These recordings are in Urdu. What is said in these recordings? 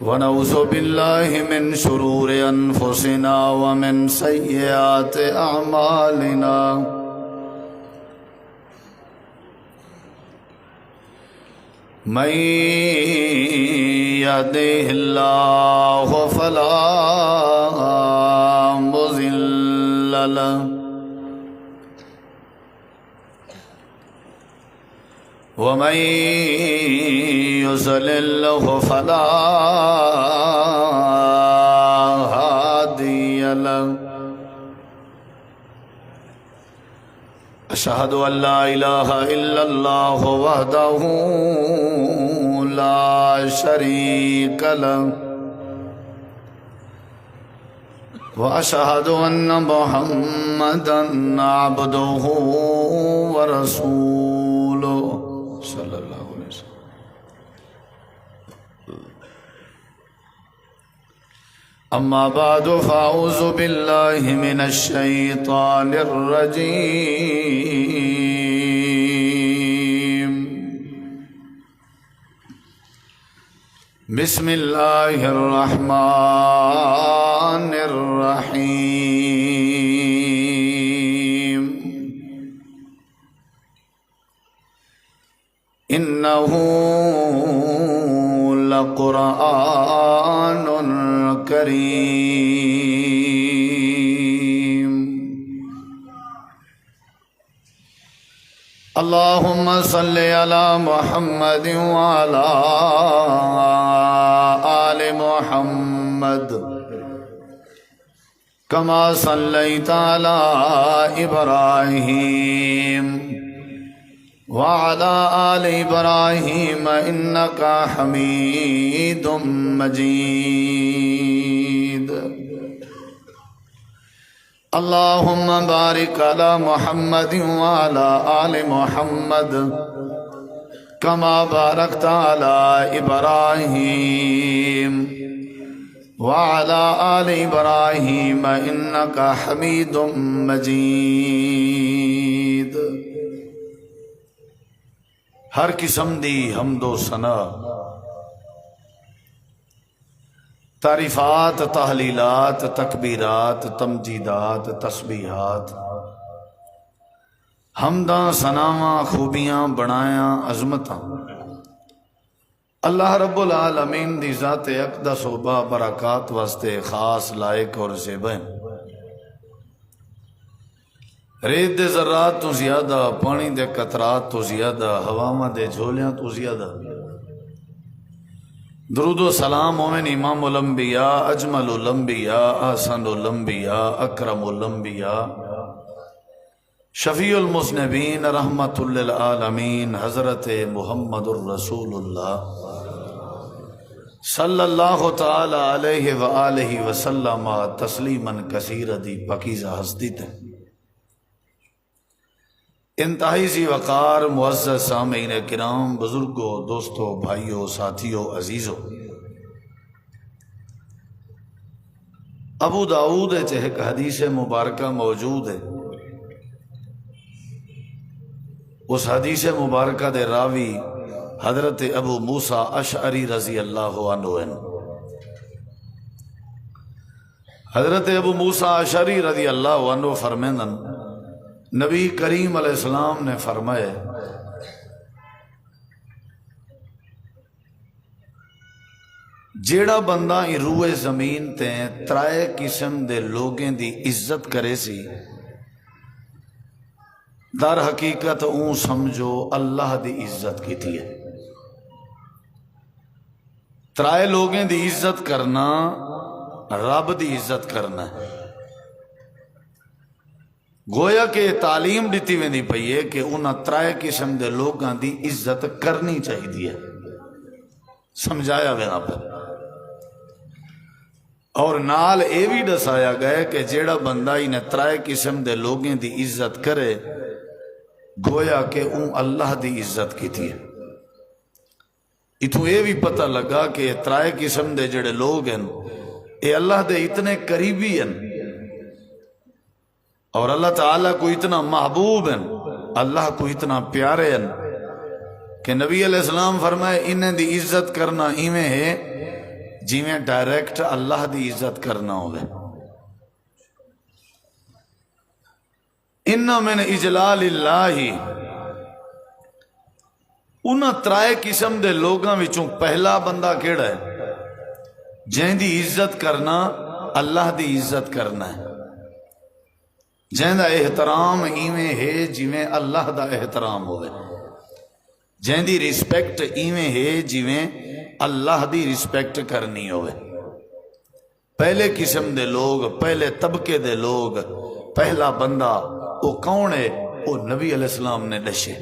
ونعوذ بالله من شرور أنفسنا ومن سيئات أعمالنا من يهده الله فلا مضل له ومن يضلل فلا هادي له أشهد أن لا إله إلا الله وحده لا شريك له وأشهد أن محمدا عبده ورسوله صلى الله عليه وسلم. أما بعد فأعوذ بالله من الشيطان الرجيم. بسم الله الرحمن الرحيم. إنه لقرآن كريم. اللهم صل على محمد وعلى آل محمد كما صليت على إبراهيم وعلى آل إبراهيم إنك حميد مجيد. اللهم بارك على محمد وعلى آل محمد كما باركت على إبراهيم وعلى آل إبراهيم إنك حميد مجيد. ہر قسم دی حمد و ثنا، تعریفات، تحلیلات، تکبیرات، تمجیدات، تسبیحات، حمداں، ثناواں، خوبیاں، بڑایاں، عظمتاں اللہ رب العالمین دی ذات اقدس و با برکات واسطے خاص لائق اور زیبہ ہیں. ریت دے ذرات تو زیادہ، پانی دے قطرات تو زیادہ، ہواواں دے جھولیاں تو زیادہ. درود و سلام مومن امام الانبیاء، اجمل الانبیاء، احسن الانبیاء، اکرم الانبیاء، شفیع المذنبین، رحمت للعالمین، حضرت محمد الرسول اللہ صلی اللہ تعالی علیہ وآلہ وسلم تسلیما کثیرا دی پاکیزہ ہستی تے. انتہائی سی وقار معزز سامعین کرام، بزرگوں، دوستوں، بھائیوں، ساتھیوں، عزیزوں، ابو داؤد ایک حدیث مبارکہ موجود ہے. اس حدیث مبارکہ دے راوی حضرت ابو موسیٰ اشعری رضی اللہ عنہ ہیں. حضرت ابو موسیٰ اشعری رضی اللہ عنہ فرمائیں، نبی کریم علیہ السلام نے فرمایا جیڑا بندہ ہی روئے زمین تے ترائے قسم دے لوگیں دی عزت کرے سی، در حقیقت اون سمجھو اللہ دی عزت کی تھی ہے. ترائے لوگیں دی عزت کرنا رب دی عزت کرنا ہے. گویا کہ تعلیم دیتی ویندی پئی ہے کہ انہاں ترائے قسم دے لوگاں دی عزت کرنی چاہیے ہے، سمجھایا وینا پر. اور نال اے بھی دسایا گیا کہ جیڑا بندہ انہیں ترائے قسم دے لوگیں دی عزت کرے، گویا کہ اون اللہ دی عزت کی تھی ہے. اتوں یہ بھی پتہ لگا کہ ترائے قسم دے جڑے لوگ ہیں اے اللہ دے اتنے قریبی ہیں اور اللہ تعالیٰ کو اتنا محبوب ہیں، اللہ کو اتنا پیارے ہیں کہ نبی علیہ السلام فرمائے انہیں دی عزت کرنا ایویں ہے جیویں ڈائریکٹ اللہ دی عزت کرنا ہوئے۔ ان من اجلال اللہ، انہاں ترائے قسم دے لوگاں وچوں پہلا بندہ کیڑا ہے؟ جن دی عزت کرنا اللہ دی عزت کرنا ہے، جن دا احترام ایویں ہے جویں اللہ دا احترام ہوئے، جن دی رسپیکٹ ایویں ہے جویں اللہ دی رسپیکٹ کرنی ہوئے۔ پہلے قسم دے لوگ، پہلے طبقے دے لوگ، پہلا بندہ وہ کون ہے؟ وہ نبی علیہ السلام نے دسے۔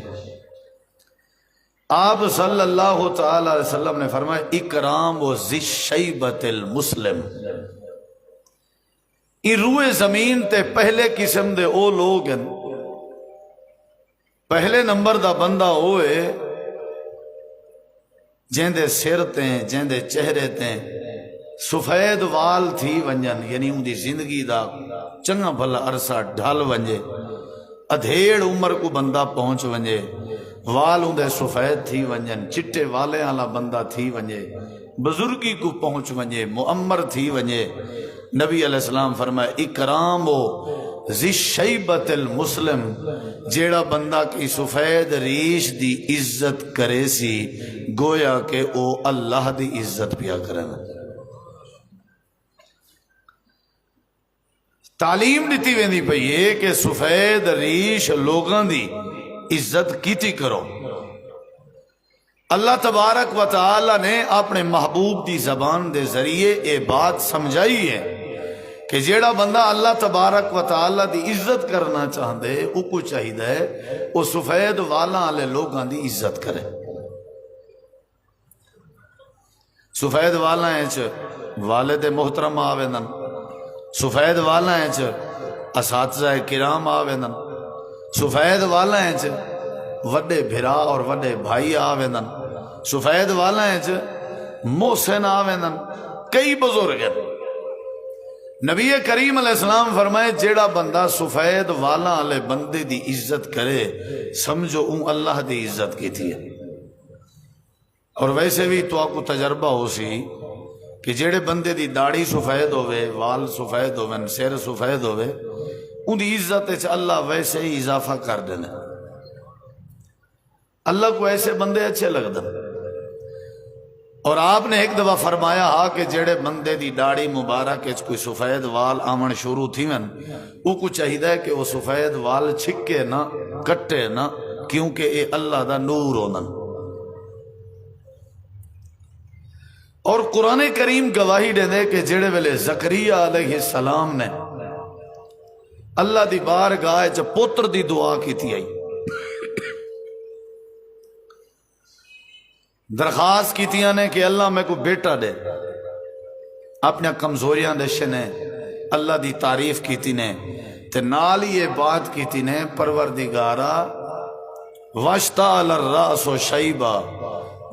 آپ صلی اللہ تعالی علیہ وسلم نے فرمایا اکرام و ذی الشیبۃ المسلم، یہ روئے زمین تے پہلے قسم دے او لوگ ہیں، پہلے نمبر دا بندہ ہوئے جن دے سر تے جن دے چہرے تے سفید وال تھی ونجن، یعنی ان دی زندگی دا چنگا بھلا عرصہ ڈھل ونجے، ادھیڑ عمر کو بندہ پہنچ ونجے، وال اندے سفید تھی ونجن، چٹے والے والا بندہ تھی ونجے، بزرگی کو پہنچ ونجے، معمر تھی ونجے۔ نبی علیہ السلام فرمائے اکرام و ذی الشیبۃ المسلم، جیڑا بندہ کی سفید ریش دی عزت کرے سی گویا کہ او اللہ دی عزت پیا کرنا۔ تعلیم دیتی ویندی پئی ہے کہ سفید ریش لوگاں دی عزت کیتی کرو۔ اللہ تبارک و تعالی نے اپنے محبوب دی زبان دے ذریعے یہ بات سمجھائی ہے کہ جیڑا بندہ اللہ تبارک و تعالی دی عزت کرنا چاہندے او کو چاہیے وہ سفید والاں والے لوگاں دی عزت کرے۔ سفید والاں وچ والد محترم آویندن، سفید والاں وچ اساتذہ کرام آویندن، سفید والاں وچ وڈے بھرا اور وڈے بھائی آویندن، سفید والاں وچ محسن آویندن، کئی بزرگ ہیں۔ نبی کریم علیہ السلام فرمائے جیڑا بندہ سفید والاں والے بندے دی عزت کرے سمجھو اون اللہ دی عزت کی تھی۔ اور ویسے بھی تو آپ کو تجربہ ہو سی کہ جیڑے بندے دی داڑھی سفید ہوئے، وال سفید ہوئے، سر سفید ہوئے، ان دی عزت ہے اللہ ویسے ہی اضافہ کر دینے۔ اللہ کو ایسے بندے اچھے لگ دن۔ اور آپ نے ایک دفعہ فرمایا ہاں کہ جیڑے بندے دی داڑھی مبارک کوئی سفید وال آمن شروع تھی من وہ کو چاہیے کہ وہ سفید وال چھکے نہ کٹے نہ، کیونکہ اے اللہ دا نور ہونن۔ اور قرآن کریم گواہی دے دے کہ جڑے ویلے زکریا علیہ السلام نے اللہ دی بارگاہ چ پتر دی دعا کیتی آئی، درخواست کیتیاں نے کہ اللہ میں کو بیٹا دے، اپنے کمزوریاں دشے نے اللہ دی تعریف کیتی نے تے نال یہ بات کیتی نے پروردگارا واشتعل الراس شیبا،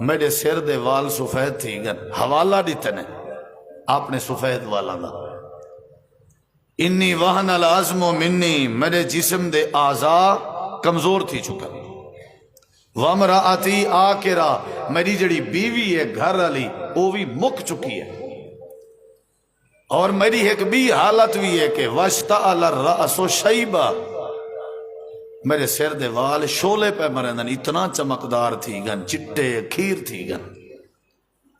میرے سر دے وال سفید تھی گن، حوالہ دیتے نے آپ نے سفید والا دا، انی وہن العظم منی، میرے جسم دے اعضاء کمزور تھی چکا، وامرأتی آکرہ، میری جڑی بیوی ہے گھر والی وہ بھی مک چکی ہے، اور میری ایک بھی حالت بھی ہے کہ واشتعل الراس شیبا، میرے سر دے وال شولے پہ مرندن، اتنا چمکدار تھی گن، چٹے کھیر تھی گن،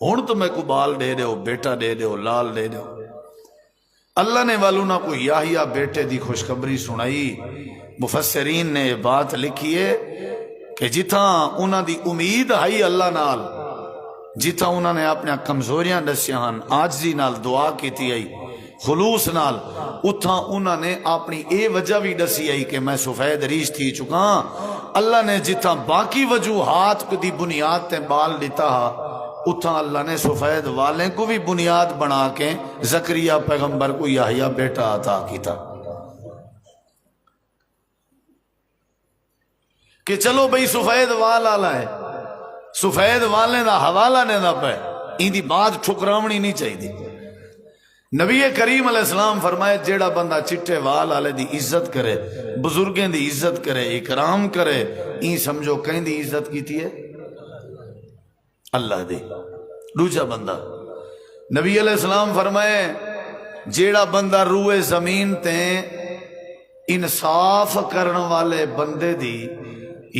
ہون تو میں کو بال دے دے ہو، بیٹا دے دے ہو، لال دے دے ہو۔ اللہ نے والونا کو یحییٰ بیٹے دی خوشخبری سنائی۔ مفسرین نے یہ بات لکھی ہے کہ جتھاں انہاں دی امید ہے اللہ نال، جتھاں انہاں نے اپنے کمزوریاں دسیاں ہن، عاجزی نال دعا کیتی آئی، خلوص نال، اتھاں انہاں نے اپنی اے وجہ بھی دسی آئی کہ میں سفید ریش تھی چکا۔ اللہ نے جتھاں باقی وجوہات کو دی بنیاد تے بال دیتا ہا، اتھاں اللہ نے سفید والیں کو بھی بنیاد بنا کے زکریا پیغمبر کو یحییٰ بیٹا عطا کیتا کہ چلو بھئی سفید وال آلا ہے، سفید والیں دا حوالہ نے دا پہ، ان دی بات ٹھکراونی نہیں چاہیے۔ نبی کریم علیہ السلام فرمائے جیڑا بندہ چٹے وال آلے دی عزت کرے، بزرگیں دی عزت کرے، اکرام کرے، این سمجھو کہیں دی عزت کیتی ہے اللہ دی۔ دوسرا بندہ نبی علیہ السلام فرمائے جیڑا بندہ روئے زمین تے انصاف کرن والے بندے دی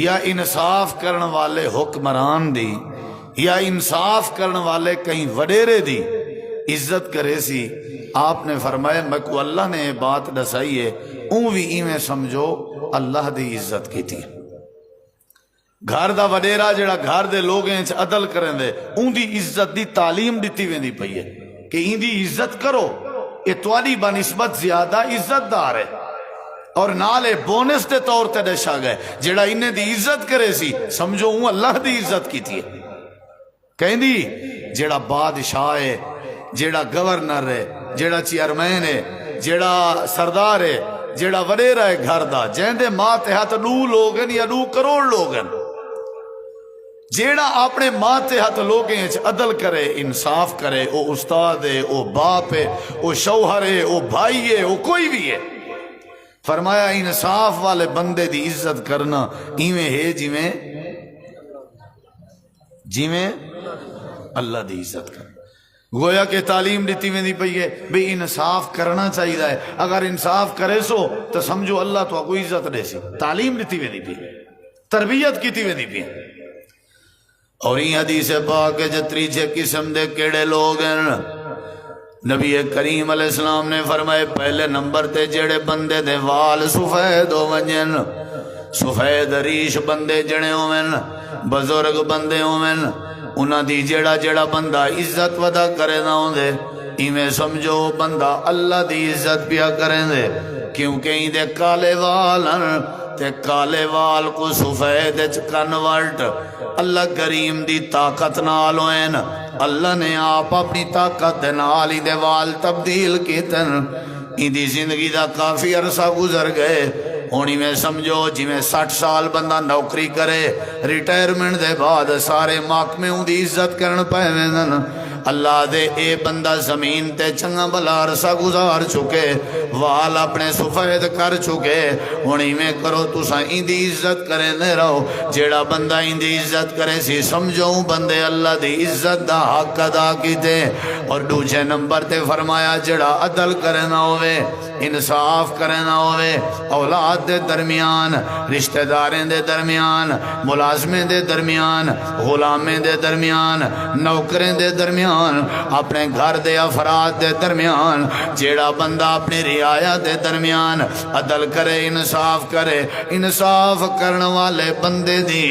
یا انصاف کرن والے حکمران دی یا انصاف کرن والے کہیں وڈیرے دی عزت کرے سی، آپ نے فرمایا میں کو اللہ نے یہ بات دسائی ہے اون بھی ایویں سمجھو اللہ دی عزت کی تھی۔ گھر دا وڈیرا جڑا گھر دے لوگیں عدل کریں دے اون دی عزت دی تعلیم دیتی ویندی پئی ہے کہ این دی عزت کرو، یہ تواڈی بنسبت زیادہ عزت دار ہے، اور نالے بونس دے طور تے دشا گئے جڑا انہیں دی عزت کرے سی سمجھو اون اللہ دی عزت کی تھی۔ کہیں دی جڑا بادشاہ ہے، جڑا گورنر ہے، جڑا چیئرمین ہے، جڑا سردار ہے، جڑا وڈیرا ہے گھر دا، جہندے ماں تحت 2 لوگن یا 2 کروڑ لوگن، جیڑا اپنے ماں تحت لوگیں عدل کرے، انصاف کرے، او استاد ہے، او باپ ہے، او شوہر ہے، او بھائی ہے، او کوئی بھی ہے، فرمایا انصاف والے بندے دی عزت کرنا ایویں ہے جیویں اللہ دی عزت کرنا۔ گویا کہ تعلیم دیتی میں دی پئی ہے بھئی انصاف کرنا چاہیے ہے، اگر انصاف کرے سو تو سمجھو اللہ تو کوئی عزت دے سی، تعلیم دیتی میں دی پئی، تربیت کیتی میں دی پئی۔ اور یہ حدیث پاک جتری چھے قسم دے کیڑے لوگ ہیں، نبی کریم علیہ السلام نے فرمائے پہلے نمبر تے جڑے بندے دے وال سفید ہو ونجن، سفید ریش بندے جڑے ہوئن، بزرگ بندے ہوئن، انہاں دی جڑا بندہ عزت ودا کرے نہ ہوں دے ایویں سمجھو بندہ اللہ دی عزت پیا کریں دے، کیونکہ ہی دے کالے وال تے کالے وال کو سفید کنورٹ اللہ کریم دی طاقت نال ہوئن، اللہ نے آپ اپنی طاقت دے نال ہی دے وال تبدیل کیتن، ہی دی زندگی دا کافی عرصہ گزر گئے، ہونی میں سمجھو جی میں 60 سال بندہ نوکری کرے، ریٹائرمنٹ دے بعد سارے محکمے ہوں دی عزت کرن پائے ویندن، اللہ دے اے بندہ زمین تے چنگا بلا عرصہ گزار چکے، وال اپنے سفید کر چکے، ہونی میں کرو تساں ان دی عزت کرے دے رہو، جیڑا بندہ ان دی عزت کرے سی سمجھو بندے اللہ دی عزت دا حق ادا کیتے۔ اور دوسرے نمبر تے فرمایا جڑا عدل کرے نہ ہوئے، انصاف کرے نہ ہوئے، اولاد دے درمیان، رشتہ داریں دے درمیان، ملازمیں دے درمیان، غلامیں دے درمیان، نوکریں دے درمیان، اپنے گھر دے افراد دے درمیان، جیڑا بندہ اپنی رعایا دے درمیان عدل کرے، انصاف کرے، انصاف کرن والے بندے دی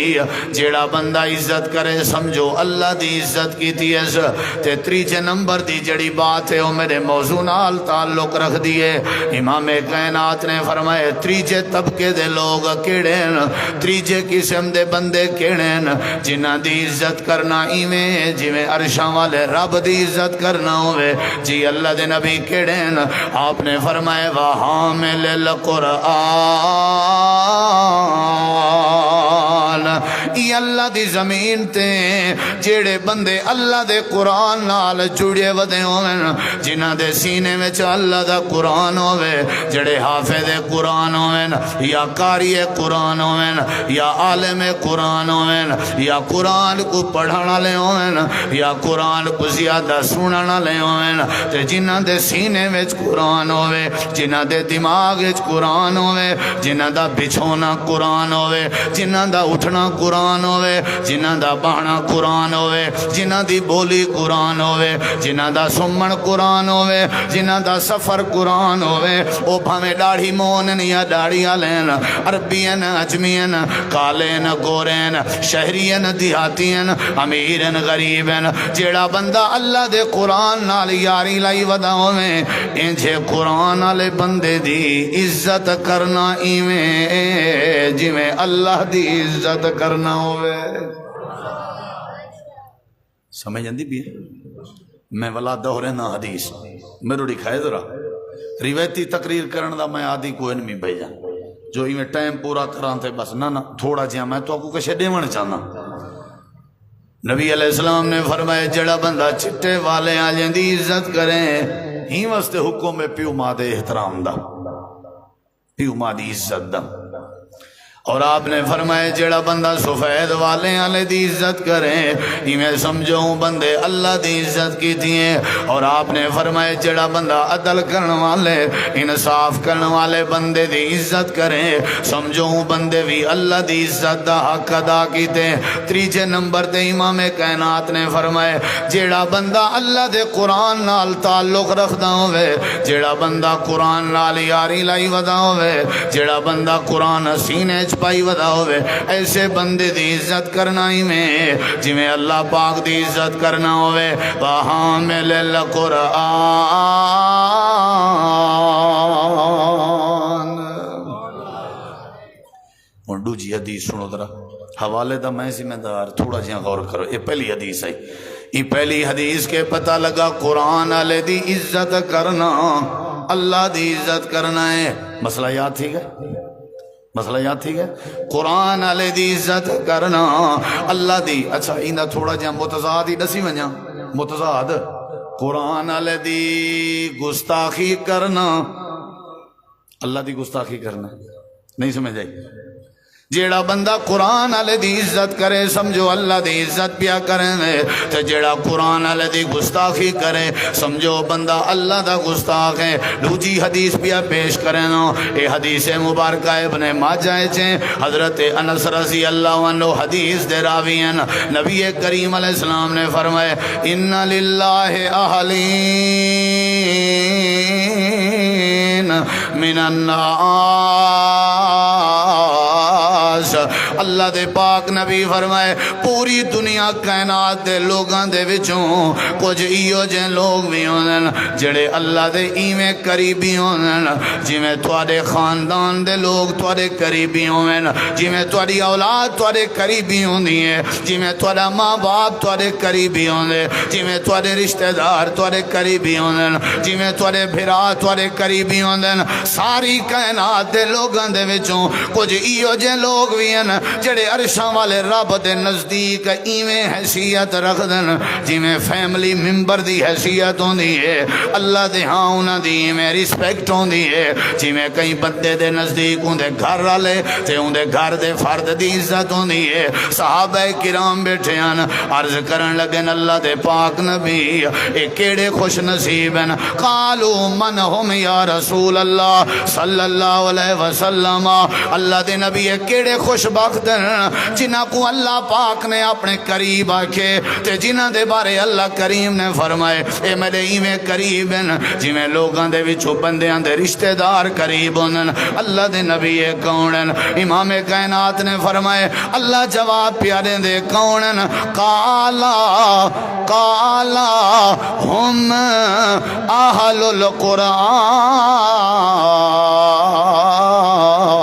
جیڑا بندہ عزت کرے سمجھو اللہ دی عزت کی تیس۔ تے تیسرے نمبر دی جڑی بات ہے وہ میرے موضوع نال تعلق رکھ دیے، امام کائنات نے فرمائے تیسرے طبقے دے لوگ کیڑے ہیں، تیسرے قسم دے بندے کیڑے ہیں جنہ دی عزت کرنا ایویں جویں عرشاں والے رب دی عزت کرنا ہوئے، جی اللہ دے نبی کیڑے ہیں، آپ نے فرمائے وحامل القرآن، ای اللہ دی زمین تے جیڑے بندے اللہ دے قرآن نال جڑے ودے ہوئے، جنہ دے سینے میں اللہ دا قرآن ہوئے، جڑے حافظ قرآن ہوئے یا قاری قرآن ہوئے یا عالم قرآن ہوئے یا قرآن کو پڑھانا لے ہوئے یا قرآن کو زیادہ سننا لے ہوئے، تے جنہ دے سینے میں قرآن ہوئے، جنہ دے دماغ قرآن ہوئے، جنہ دا بچھونا قرآن ہوئے، جنہ دا اٹھنا قرآن ہوئے، جنہ دا بہنا قرآن ہوئے، جنہ دی بولی قرآن ہوئے، جنہ دا سمن قرآن ہوئے، جنہ دا سفر قرآن ہوئے، او بھامے داڑھی مونن یا داڑھی آلین، عربین اجمین، کالین گورین، شہرین دیہاتین، امیرین غریبین، جیڑا بندہ اللہ دے قرآن نال یاری لائی ودا ہوئے، انجھے قرآن والے بندے دی عزت کرنا ایویں جویں اللہ دی عزت کرنا ہوئے۔ سمجھ جاندی بھی میں ولا دہرے نہ حدیث میرو دکھائے ذرا روایتی تقریر کرن دا میں آدھی کوئی نہیں بھیجا جو میں ٹائم پورا کران تھے بس نہ تھوڑا جہاں میں تو آپ کو کشے دیون چاہنا۔ نبی علیہ السلام نے فرمایا جڑا بندہ چٹے والے آلیں دی عزت کریں ہی واسطے حکم ہے پیو ماں دے احترام دا، پیو ماں دی عزت دا، اور آپ نے فرمایا جڑا بندہ سفید والے والے دی عزت کرے میں سمجھو بندے اللہ دی عزت کی تھی. اور آپ نے فرمایا جڑا بندہ عدل کرنے والے انصاف کرنے والے بندے دی عزت کرے سمجھو بندے بھی اللہ دی عزت دا حق ادا کیتے. تیجے نمبر تے امام کائنات نے فرمایا جڑا بندہ اللہ دے قرآن نال تعلق رکھدا ہوئے جڑا بندہ قرآن نال یاری لائی ودا ہوئے جڑا بندہ قرآن سینے پائی ودا ہوئے ایسے بندے دی عزت کرنا ہی میں جی میں اللہ پاک دی عزت کرنا ہوئے وحامل القرآن. اور دوجی حدیث سنو ذرا حوالے دا میں ذمہ دار تھوڑا جہاں غور کرو. یہ پہلی حدیث ہے یہ پہلی حدیث کے پتہ لگا قرآن والے دی عزت کرنا اللہ دی عزت کرنا ہے. مسئلہ یاد تھی گا مسئلہ یاد تھی گا قرآن والے دی عزت کرنا اللہ دی. اچھا ایندہ تھوڑا جہاں متضاد ہی دسی ونجا متضاد قرآن والے دی گستاخی کرنا اللہ دی گستاخی کرنا نہیں سمجھ آئی. جیڑا بندہ قرآن والے دی عزت کرے سمجھو اللہ دی عزت پیا کریں تے جیڑا قرآن والے دی گستاخی کرے سمجھو بندہ اللہ دا گستاخ ہے. دوجی حدیث پیا پیش کریں اے حدیث مبارکہ ابن ماجہ چیں حضرت انس رضی اللہ عنہ حدیث دے راوی ہیں نبی کریم علیہ السلام نے فرمائے ان للہ اہلین من الناس. اللہ دے پاک نبی فرمائے پوری دنیا کائنات دے لوگاں دے وچوں کچھ ایو جن لوگ بھی ہوندن جڑے اللہ دے ایویں قریبی ہوندن جویں تواڈے خاندان دے لوگ تواڈے قریبی ہوندن جویں تواڈی اولاد تواڈے قریبی ہوندی ہے جویں تواڈا ماں باپ تواڈے قریبی ہوندے جویں تواڈے رشتہ دار تواڈے قریبی ہوندن جویں تواڈے بھرا تواڈے قریبی ہوندن. ساری کائنات دے لوگاں دے وچوں کچھ ایو جن لوگ بھی ہیں جڑے عرشاں والے رب دے نزدیک ایویں حیثیت رکھدن جویں فیملی ممبر دی حیثیت ہوندی ہے اللہ دے ہاں انہاں دی ایویں رسپیکٹ ہوندی ہے جویں کئی بندے دے نزدیک اندے گھر والے تے اندے گھر دے فرد دی عزت ہوندی ہے. صحابہ کرام بیٹھے ہیں عرض کرن لگن اللہ دے پاک نبی اے کیڑے خوش نصیب ہیں قالوا من ہم یا رسول اللہ صلی اللہ علیہ وسلم. اللہ دے نبی کیڑے خوش بخت ہیں جنہاں کو اللہ پاک نے اپنے قریب آکھے تے جنہاں دے بارے اللہ کریم نے فرمائے اے میرے ایویں قریب ہیں جویں لوگاں دے وچوں بندیاں دے رشتہ دار قریب ہوندن. اللہ دے نبی کون ہیں امام کائنات نے فرمائے اللہ جواب پیارے دے کون ہیں قالا ہم اہل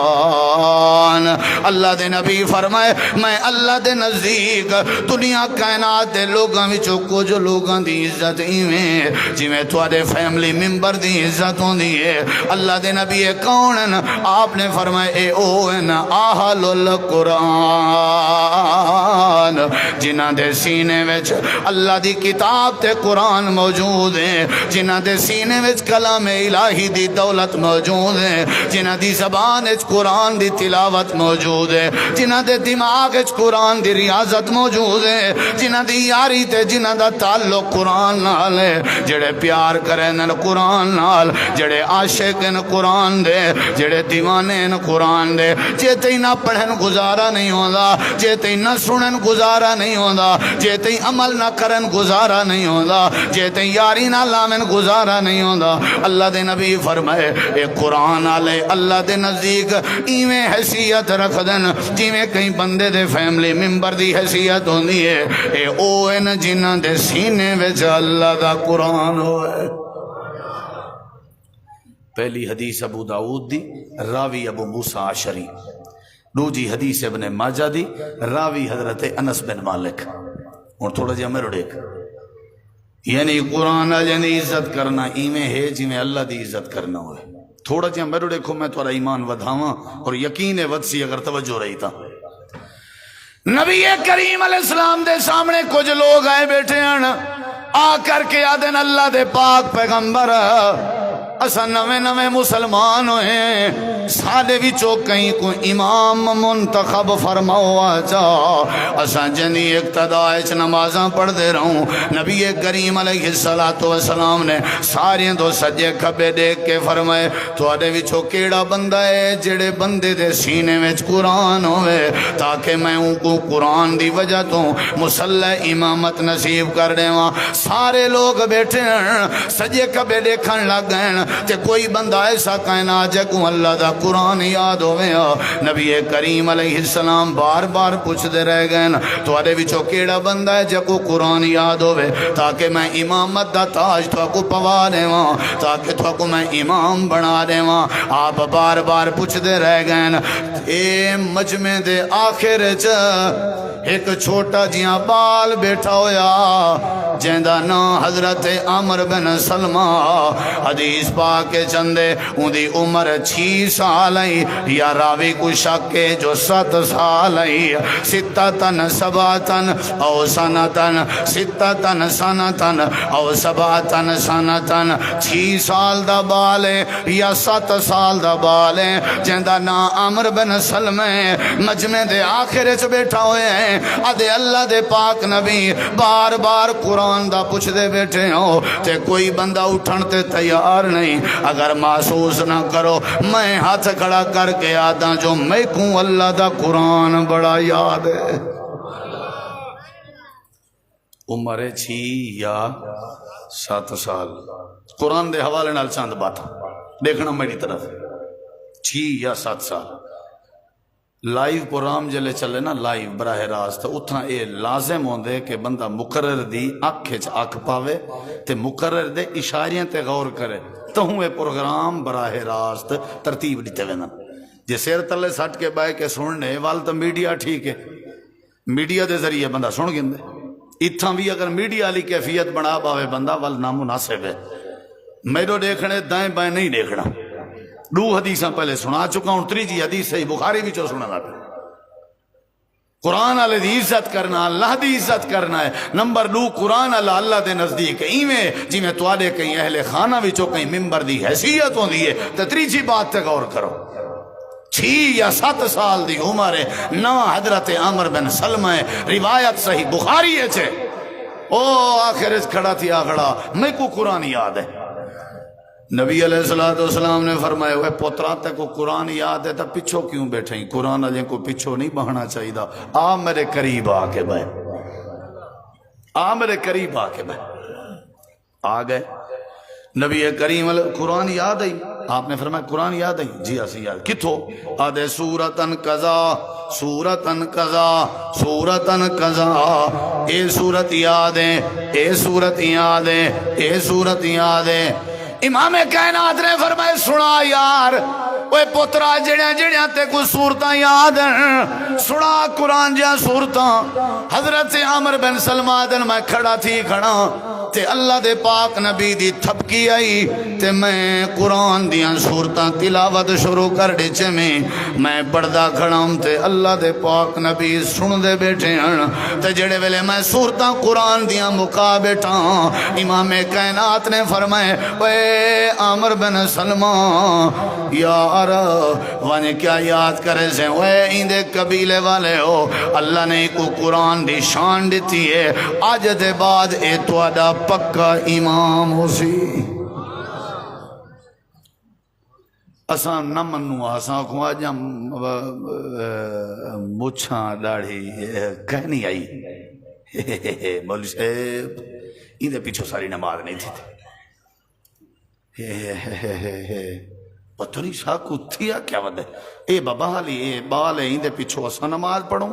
القرآن. اللہ دے نبی فرمائے میں اللہ دے نزدیک دنیا کائنات دے لوگاں وچوں کچھ لوگاں دی عزت ایویں جویں تواڈے فیملی ممبر دی عزت ہوندی ہے. اللہ دے نبی کون ہیں آپ نے فرمائے اے او ہیں اہل القرآن جنہاں دے سینے وچ اللہ دی کتاب تے قرآن موجود ہے جنہاں دے سینے وچ کلام الہی دی دولت موجود ہے جنہاں دی زبان وچ قرآن دی تلاوت موجود ہے جنہاں دے دماغ وچ قرآن دی ریاضت موجود ہے جنہاں دی یاری تے جنہاں دا تعلق قرآن نال ہے جڑے پیار کرن قرآن نال جڑے عاشق ہیں قرآن دے جڑے دیوانے ہیں قرآن دے. جے تے نہ پڑھن گزارا نہیں ہوندا جے تے نہ سنن گزارا نہیں ہوندا جے تے عمل نہ کرن گزارا نہیں ہوندا جے تے یاری نہ لاون گزارا نہیں ہوندا. اللہ دے نبی فرمائے اے قرآن والے اللہ دے نزدیک ایویں حیثیت رکھدن جویں کئی بندے دے فیملی ممبر دی حیثیت ہوندی ہے. اے او ہیں جنہاں دے سینے وچ اللہ دا قرآن ہوئے. پہلی حدیث ابو داؤد دی راوی ابو موسیٰ عشری. دوجی حدیث ابن ماجہ دی راوی حضرت انس بن مالک. اور تھوڑا جہاں میرے دیکھ یعنی قرآن جنی عزت کرنا ایویں ہے جویں اللہ دی عزت کرنا ہوئے. تھوڑا جہاں میرے دیکھو میں تھوڑا ایمان ودھاواں اور یقین ودسی اگر توجہ رہی تھا. نبی کریم علیہ السلام دے سامنے کچھ لوگ آئے بیٹھے ہیں آ کر کے آدن اللہ دے پاک پیغمبر اسا نویں نویں مسلمان ہوئے سادے وچوں کئی کو امام منتخب فرماؤ آجا اسا جنی اقتداء اچ نمازاں پڑھ دے رہوں نبی کریم علیہ السلام نے سارے دو سجے کھبے دیکھ کے فرمائے تو آدھے وچوں کیڑا بندہ ہے جڑے بندے دے سینے وچ قرآن ہوئے تاکہ میں ان کو قرآن دی وجہ تو مسلح امامت نصیب کر دے وہاں سارے لوگ بیٹھے ہیں سجے کھبے دیکھن لگ گئے تے کوئی بندہ ایسا کائنات جے کو اللہ دا قرآن یاد ہوئے نبی کریم علیہ السلام بار بار پوچھ دے رہ گئے تو آدھے وچوں کیڑا بندہ ہے جے کو قرآن یاد ہوئے تاکہ میں امامت دا تاج تو کو پوا دے وہاں تاکہ تو کو میں امام بنا دے وہاں آپ بار بار پوچھ دے رہ گئے اے مجمع دے آخر ایک چھوٹا جیاں بال بیٹھا ہویا جیندہ نا حضرت عمر بن سلمہ حدیث پاک چندے ان دی عمر 6 سال آئی یا راوی کو شکے جو 7 سال آئی 6 سباتن او سنتن 6 سنتن او سباتن سنتن 6 سال دا بالے یا 7 سال دا بالے جیندہ نا عمر بن سلمہ مجمع دے آخر چ بیٹھا ہوئے ہیں آدھے اللہ دے پاک نبی بار بار قرآن دا پوچھ دے بیٹھے ہو تے کوئی بندہ اٹھن تے تیار نہیں اگر محسوس نہ کرو میں ہاتھ کھڑا کر کے آدھا جو میں کوں اللہ دا قرآن بڑا یاد ہے عمر 6 یا 7 سال قرآن دے حوالے نال چاند بات دیکھنا میری طرف 6 یا 7 سال لائیو پروگرام جلے چلے نا لائیو براہ راست اتنا اے لازم ہوندے کہ بندہ مقرر دی اکھ اکھ پاوے تے مقرر دے اشاریاں تے غور کرے تو ہوں اے پروگرام براہ راست ترتیب دیتے وینا جے سیر تلے سٹ کے بائے کے سننے وال تو میڈیا ٹھیک ہے میڈیا دے ذریعے بندہ سن گندے اتھاں بھی اگر میڈیا علی کیفیت بنا پاوے بندہ وال نامناسب ہے میرو دیکھنے دائیں بائیں نہیں دیکھنا 2 حدیثاں پہلے سنا چکا ہوں 3 حدیث صحیح بخاری بھی چو سنا لاتا قرآن اللہ دی عزت کرنا اللہ دی عزت کرنا ہے نمبر 2 قرآن اللہ دے نزدیک ایویں جی میں تو آدھے کہیں اہل خانہ بھی چو کہیں ممبر دی حیثیت ہوں دیئے تو 3 بات تے غور کرو 6 یا 7 سال دی عمر ہے نا حضرت عمر بن سلمہ روایت صحیح بخاری ہے چھے او آخر اس کھڑا تھی آخڑا میں کو قرآن یاد ہے نبی علیہ السلام نے فرمایا وہ پوترا تے کو قرآن یاد ہے تو پچھو کیوں بیٹھیں قرآن علیہ کو پچھو نہیں بہنا چاہیے آ میرے قریب آ کے بھائی آ میرے قریب آ کے بھائی آ گئے نبی کریم قرآن یاد ہے آپ نے فرمایا قرآن یاد ہے جی اسی یاد کتھو آدھے سورتن قضا سورتن قضا سورتن قضا اے سورت یاد ہے اے سورت یاد ہے اے سورت یاد ہے امام کائنات نے فرمائے سنا یار اوے پترا جڑیاں جڑیاں تے کوئی صورتاں یاد ہیں سنا قرآن جہاں صورتاں حضرت عمر بن سلمہ دن میں کھڑا تھی کھڑا تے اللہ دے پاک نبی دی تھپکی آئی تے میں قرآن دیاں صورتاں تلاوت شروع کر ڈیچے میں پڑھدا کھڑا ہوں تے اللہ دے پاک نبی سن دے بیٹھے ہیں تے جڑے ویلے میں صورتاں قرآن دیاں مکا بیٹھا امام کائنات نے فرمائے اے عمر بن سلمہ یار وانے کیا یاد کرے سے اے ایندے قبیلے والے ہو اللہ نے کو قرآن دی شان دیتی ہے آج دے بعد اے توڑا پکا امام ہو سی اسان نہ منو اسان کو آجا مچھاں داڑھی کہنی آئی مولوی صاحب ایندے پیچھو ساری نماز نہیں تھی پتہ نہیں ساکو تھیا کیا ودے اے بابا حالی اے بال ہے اندے پیچھو اسا نماز پڑھوں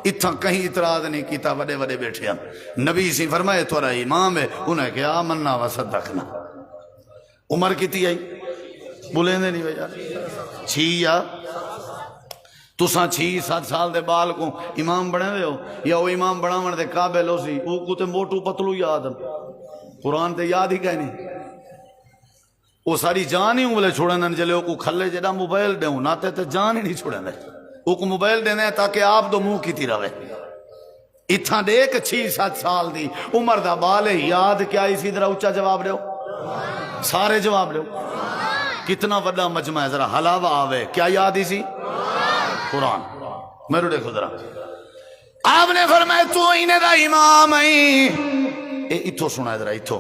اتھا کہیں اعتراض نہیں کیتا وڈے وڈے بیٹھے ہم نبی سی فرمائے تورا امام ہے انہیں کہا آمنا و صدقنا عمر کیتی آئی بولیں دے نہیں بھائی 6 یا تساں 6-7 سال دے بال کو امام بڑھیں دے ہو یا وہ امام بڑھاون دے قابل ہو سی وہ کو تے موٹو پتلو یاد قرآن تے یاد ہی کہیں نہیں وہ ساری جان ہی بولے چھوڑن چلے وہ کھلے جڑا موبائل دے نہ تے جان ہی نہیں چھوڑن دے وہ کو موبائل دینے تاکہ آپ دو منہ کیتی رہے اتھا دیکھ 6-7 سال دی عمر دا بال یاد کیا اسی طرح اونچا جواب دیو سارے جواب دیو کتنا بڑا مجمع ہے، ذرا حلاوہ آوے، کیا یاد ہی سی؟ قرآن۔ میرے دیکھو ذرا، آپ نے فرمایا تو انہیں دا امام ہے، اتھو سنا ہے ذرا اتھو۔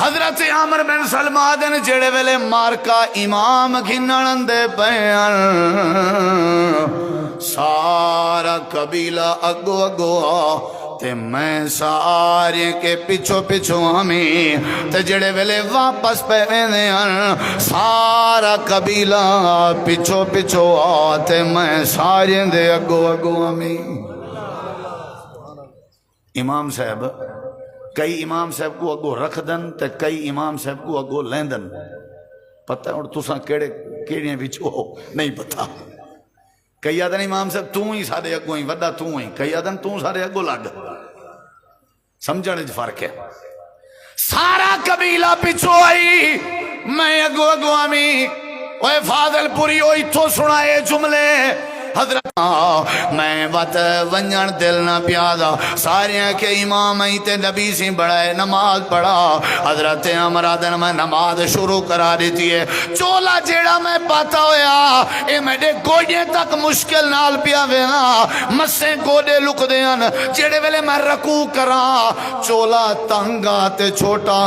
حضرت عامر بن سلمہ دن جڑے ویلے مارکا امام گھنن دے پیان، سارا قبیلہ اگو اگو تے میں سارے کے پچھو پچھو ہمیں تے جڑے ویلے واپس پہ ویندے ہیں، سارا قبیلہ پچھو پچھو آتے میں سارے دے اگو اگو ہمیں۔ امام صاحب کئی امام صاحب کو اگو رکھ دن تے کئی امام صاحب کو اگو لیندن، پتہ ہے اور تساں کیڑے بچو نہیں پتہ۔ کئی آدھن امام صاحب تو ہی سارے اگو ہی وڈا تو ہی، کئی آدھن تو سارے اگو لگ، سمجھنے جو فرق ہے۔ سارا قبیلہ پچھو آئی، میں اگو اگو آمی، اوے فاضل پوری ہوئی تو سنائے جملے حضرت میں وقت ونجن دل نہ پیادا، سارے کہ امام ہی تے نبی سی بڑھائے نماز پڑھا۔ حضرت عمر آدن میں نماز شروع کرا دیتی ہے، چولا جیڑا میں پاتا ہویا اے میرے گوڑے تک مشکل نال پیا وینا، مسے گوڑے لک دیاں جیڑے ویلے میں رکوع کرا، چولا تنگا تے چھوٹا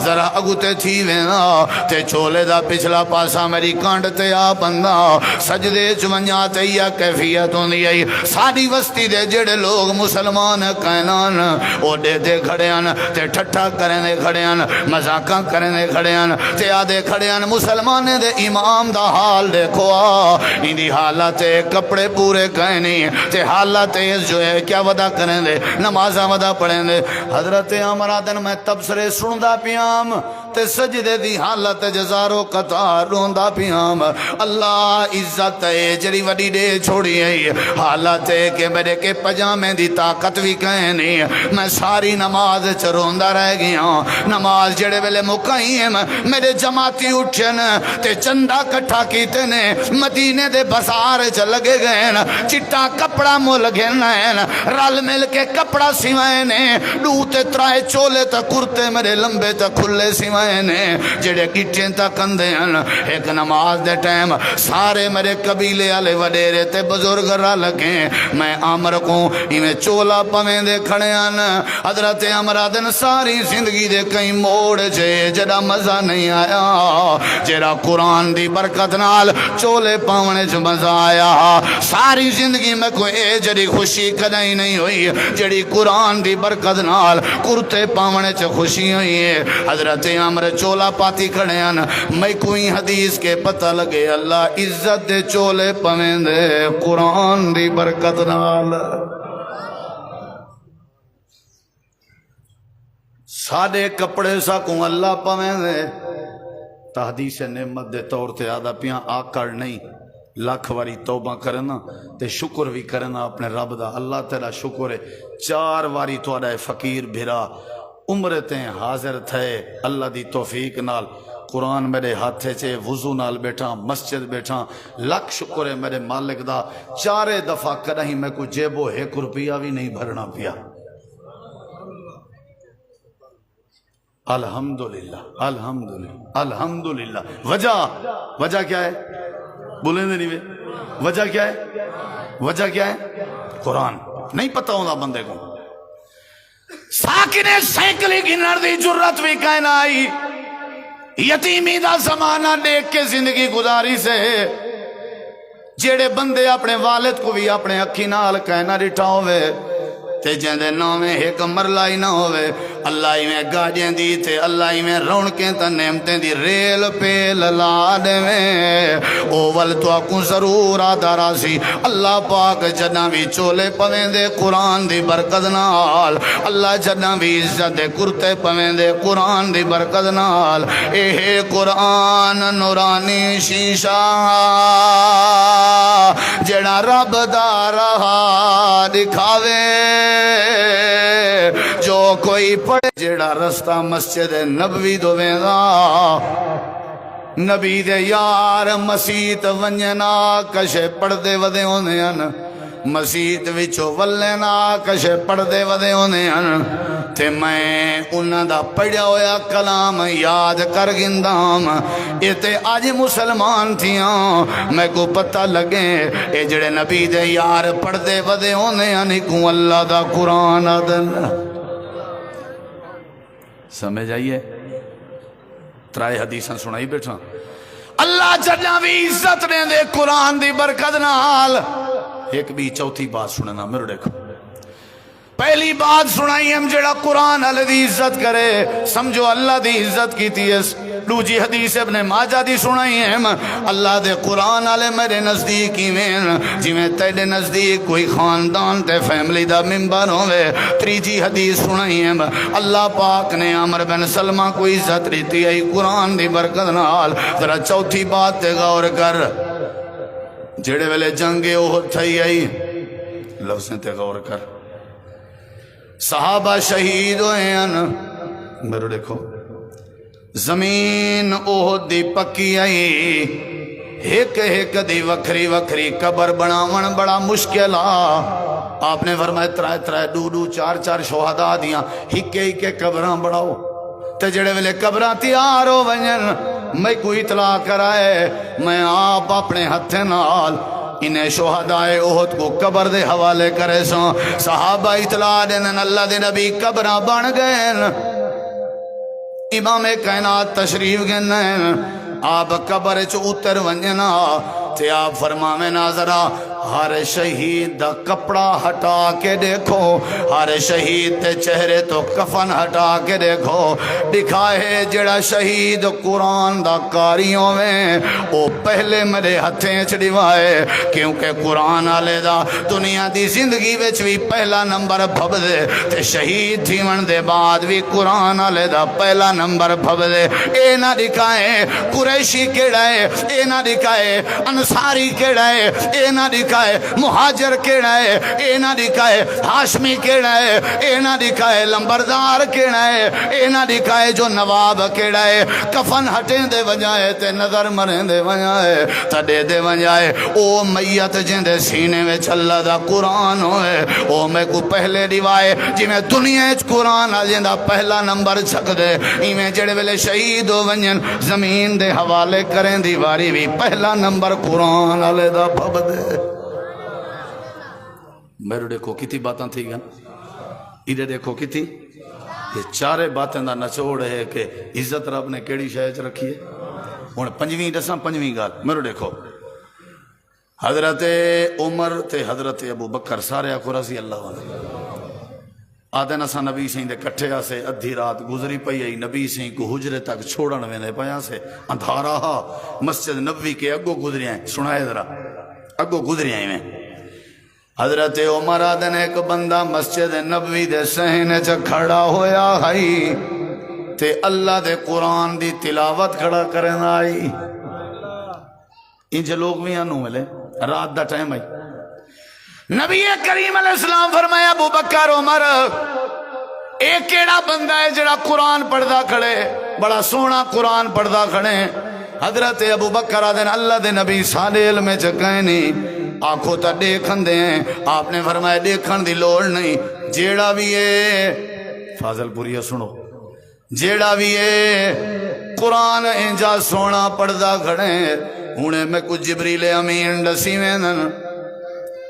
ذرا اگو تے تھی وینا تے چولے دا پچھلا پاسا میری کانڈ تے آ بندہ سجدے چونجا تے یا کیفیت ہوندی ہے۔ ساری وستی دے جڑے لوگ مسلمان کہنان او دے دے کھڑیان تے ٹھٹھا کرن دے کھڑیان، مذاقاں کرن دے کھڑیان تے آدھے کھڑیان مسلمان دے امام دا حال دیکھو ان دی حالت کپڑے پورے کہنی تے حالت جو ہے کیا ودا کرن دے، نمازاں ودا پڑھن دے۔ حضرت عمر آدن میں تبصرے سندا پیام تے سجدے دی حالت جزارو قطار روندا پیام، اللہ عزت ہے جڑی وڈی دے چھوڑی ہے، حالت ہے کہ میرے کے پجامے دی طاقت بھی کہنی، میں ساری نماز چروندہ رہ گیا۔ نماز جڑے ویلے مکائیم میرے جماعتی اٹھن تے چندہ کٹھا کیتے نے، مدینے دے بازار چ لگے گئے، چٹا کپڑا مل گئے، رل مل کے کپڑا سوائے نے، دو تے ترائے چولے تا کرتے میرے لمبے تا کھلے سوائے نے، جڑے گٹیں تا کندے ہیں۔ ایک نماز دے ٹائم سارے میرے قبیلے والے وڈیرے تے بزرگ را لگیں، میں عامر کو میں چولا پویں دے کھڑے ہیں۔ حضرت عمر آدن ساری زندگی دے کئی موڑ جے جڑا مزہ نہیں آیا، جڑا قرآن دی برکت نال چولے پاونے چ مزہ آیا۔ ساری زندگی میں کوئی جڑی خوشی کدی نہیں ہوئی جڑی قرآن دی برکت نال کرتے پاونے چ خوشی ہوئی ہے۔ حضرت عمر چولا پاتی کھڑے ہیں، میں کوئی حدیث کے پتہ لگے اللہ عزت دے چولے پویں دے قرآن دی برکت نال۔ ساڑے کپڑے سا کو اللہ پویں دے، تحدیث نعمت دے طور تے آدھا پیاں آکڑ نہیں، لاکھ واری توبہ کرنا تے شکر بھی کرنا اپنے رب دا۔ اللہ تیرا شکر ہے 4 واری تو آدھا فقیر بھرا عمرتیں حاضر تھے اللہ دی توفیق نال، قرآن میرے ہاتھے چے وضو نال بیٹھا مسجد بیٹھا، لکھ شکر ہے میرے مالک دا۔ 4 دفعہ کدہیں میں کو جیبو 1 روپیہ بھی نہیں بھرنا پیا۔ الحمدللہ الحمدللہ الحمدللہ۔ وجہ کیا ہے؟ بولیں دے نہیں وجہ کیا ہے؟ وجہ کیا ہے؟ قرآن نہیں پتہ ہونا بندے کو۔ ساکنے سینکلی کی نردی جرت بھی کہنا آئی، یتیمی دا زمانہ دیکھ کے زندگی گزاری سے، جیڑے بندے اپنے والد کو بھی اپنے اکھی نال کہنا رٹھا ہوئے تے جندے نامے ایک مرلائی نہ ہوئے، اللہ ہی میں گاڑیاں دی تے اللہ ہی میں رونکیں تا نعمتیں دی ریل پہ للا دے میں اول تو آکوں ضرور آدھا راسی۔ اللہ پاک جنہ بھی چولے پویں دے قرآن دی برکت نال، اللہ جنہ بھی عزت دے کرتے پویں دے قرآن دی برکت نال، اے قرآن نورانی شیشہ جڑا رب دا رہا دکھاوے، جو کوئی پڑھے جڑا رستہ مسجد نبوی دویں دا، نبی دے یار مسیت ونجنا کشے پڑھدے ودے ہونے ہیں، مسیت وچو ولنا کشے پڑھدے ودے ہونے ہیں، تے میں انہاں دا پڑھیا ہویا کلام یاد کر گندام اے تے آج مسلمان تھیاں میں کو پتہ لگے اے جڑے نبی دے یار پڑھ دے ودے ہونے یعنی کو اللہ دا قرآن آدن سمجھ آئیے ترائے حدیثاں سنائی بیٹھا اللہ جڑا بھی عزت نے دے قرآن دی برکت نال ایک بھی چوتھی بات سننا میرے دیکھو پہلی بات سنائی ہم جڑا قرآن اللہ دی عزت کرے سمجھو اللہ دی عزت کی تھی دوجی حدیث ابن ماجہ دی سنائی ہم اللہ دے قرآن والے میرے نزدیک جی میں تیرے نزدیک کوئی خاندان تے فیملی دا ممبر ہوئے تریجی حدیث سنائی ہم اللہ پاک نے عمر بن سلمہ کو عزت دیتی ہے قرآن دی برکت نال ذرا چوتھی بات تے غور کر جڑے ویلے جنگ احد تھئی آئی لفظیں تے غور کر صحابہ شہید ہوئے ہیں میرے دیکھو زمین احد دی پکی آئی ایک ایک دی وکھری وکھری قبر بناون بڑا مشکل آپ نے فرمایا ترائے ترائے دو دو چار چار شہداء دیاں ہکے ہکے قبراں بڑھاؤ تے جڑے ویلے قبراں تیار ہو ونجن میں کوئی اطلاع کرائے میں آپ اپنے ہتھے نال انہیں شہداء احد کو قبر دے حوالے کرے سو صحابہ اطلاع دینن اللہ دے نبی قبراں بن گئے امام کائنات تشریف گئے آپ قبر چ اتر ونجنا تے آپ فرماویں ذرا ہر شہید دا کپڑا ہٹا کے دیکھو ہر شہید تے چہرے تو کفن ہٹا کے دیکھو دکھائے جڑا شہید قرآن دا کاریوں میں او پہلے میرے ہتھیں چڑھوائے کیونکہ قرآن والے دا دنیا دی زندگی وچ بھی پہلا نمبر بھب دے تے شہید تھیون دے بعد بھی قرآن والے دا پہلا نمبر بھب دے اے نہ دکھائے قریشی کیڑا ہے اے نہ دکھائے انصاری کیڑا ہے اے نہ دکھائے مہاجر کیڑا ہے اے نہ دکھائے ہاشمی کیڑا ہے اے نہ دکھائے لمبردار کیڑا ہے اے نہ دکھائے جو نواب کیڑا ہے کفن ہٹیں دے ونجائے تے نظر مریں دے ونجائے تڑے دے ونجائے او میت جن دے سینے میں اللہ دا قرآن ہوئے او میں کو پہلے دیوائے جی میں دنیا اچ قرآن آجیں دا پہلا نمبر چھک دے میں جڑے ویلے شہید ہو ونجن زمین دے حوالے کریں دیواری بھی پہلا نمبر قرآن آلے دا بھب دے میرے دیکھو کتی باتاں تھی گا ادھے دیکھو کتی یہ چارے باتیں دا نچوڑ ہے کہ عزت رب نے کیڑی شاید رکھی ہے ہوں پنجویں دساں پنجویں گال میرے دیکھو حضرت عمر تے حضرت ابو بکر سارے آکھو رضی اللہ عنہ آدھن اساں نبی سہیں دے کٹھے آسے ادھی رات گزری پئی آئی نبی سہیں کو حجرے تک چھوڑن ویندے پیا سے اندھارا مسجد نبوی کے اگو گزری ہیں سنائے ذرا اگو گزری ہیں میں حضرت عمر آدھن ایک بندہ مسجد نبوی دے سہنے چا کھڑا ہویا ہائی تے اللہ دے قرآن دی تلاوت کھڑا کرن آئی انجھے لوگ بھی آنو ملے رات دا ٹائم آئی نبی کریم علیہ السلام فرمایا ابو بکر عمر ایک کیڑا بندہ ہے جڑا قرآن پڑھدا کھڑے بڑا سونا قرآن پڑھدا کھڑے حضرت ابو بکر آدھن اللہ دے نبی سالے علم چکائیں نہیں آنکھوں تا دیکھن دیں آپ نے فرمایا دیکھن دی لوڑ نہیں جیڑا بھی ہے فاضل پوریا سنو جیڑا بھی ہے قرآن انجا سونا پڑھدا کھڑے انہیں میں کچھ جبریل امین ڈسی میں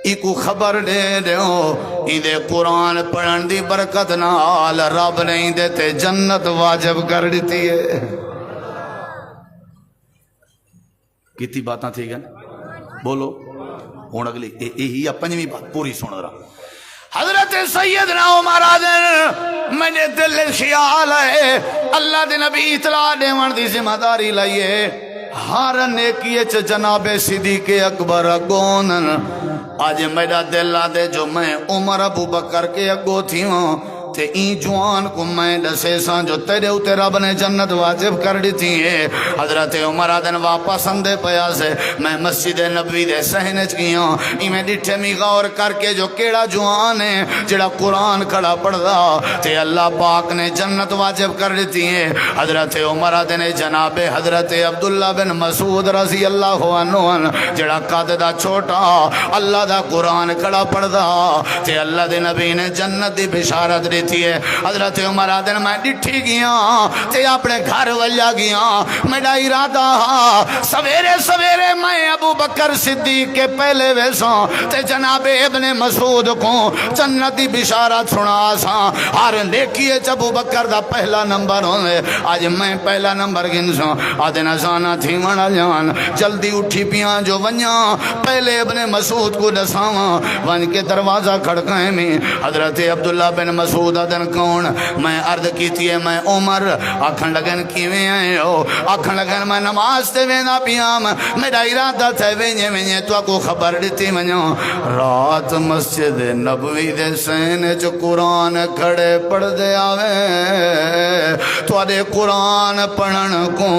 ایکو خبر دے دیو ایدے قرآن پڑھن دی برکت نال رب نے ایدے تے جنت واجب کر دیتی ہے کتنی باتاں تھی گئے بولو ہون اگلی یہی پنجویں بات پوری سن رہا حضرت سیدنا عمر آدھن میں نے دل خیال ہے اللہ دے نبی اطلاع دیوان دی ذمہ داری لائیے ہر نیکی چ جناب صدیق اکبر اگونن آج میرا دل آدھے جو میں عمر ابو بکر کے اگو تھی ہوں تے این جوان کو میں دسے سان جو تیرے ہوتے رب نے جنت واجب کر دیتی ہے حضرت عمر آدن واپس اندے پیا سے میں مسجد نبوی دے سہنچ گیا میں ڈٹھے می غور کر کے جو کیڑا جوان ہے جڑا قرآن کھڑا پڑھ دا تے اللہ پاک نے جنت واجب کر دیتی ہے حضرت عمر آدن جناب حضرت عبداللہ بن مسعود رضی اللہ عنہ جڑا قد دا چھوٹا اللہ دا قرآن کھڑا پڑھ دا تے اللہ دے نبی نے جنت دی بشارت دی دیتی ہے. حضرت عمر آدن میں ڈٹھی گیا تے اپنے گھر وجہ گیا. میرا ارادہ سویرے سویرے میں ابو بکر صدیق کے پہلے ویساں تے جناب ابن مسعود کو جنت دی بشارت سنا سا. ہر نیکی ابو بکر دا پہلا نمبر ہوئے. آج میں پہلا نمبر گنساں. آدھے نزانا تھی منا جان جلدی اٹھی پیاں جو ونیاں پہلے ابن مسعود کو دساواں. ون کے دروازہ کھڑکائیں میں حضرت عبداللہ بن مسعود آدھن کون؟ میں عرض کیتی ہے میں عمر. آکھن لگن کیویں آئے ہو؟ آکھن لگن میں نماز تے وینا پیام میرا ارادہ تھے وینجے وینجے تو کو خبر دیتی ونیاں. رات مسجد نبوی دے سین جو قرآن کھڑے پڑھ دے آوے تو آدھے قرآن پڑھن کو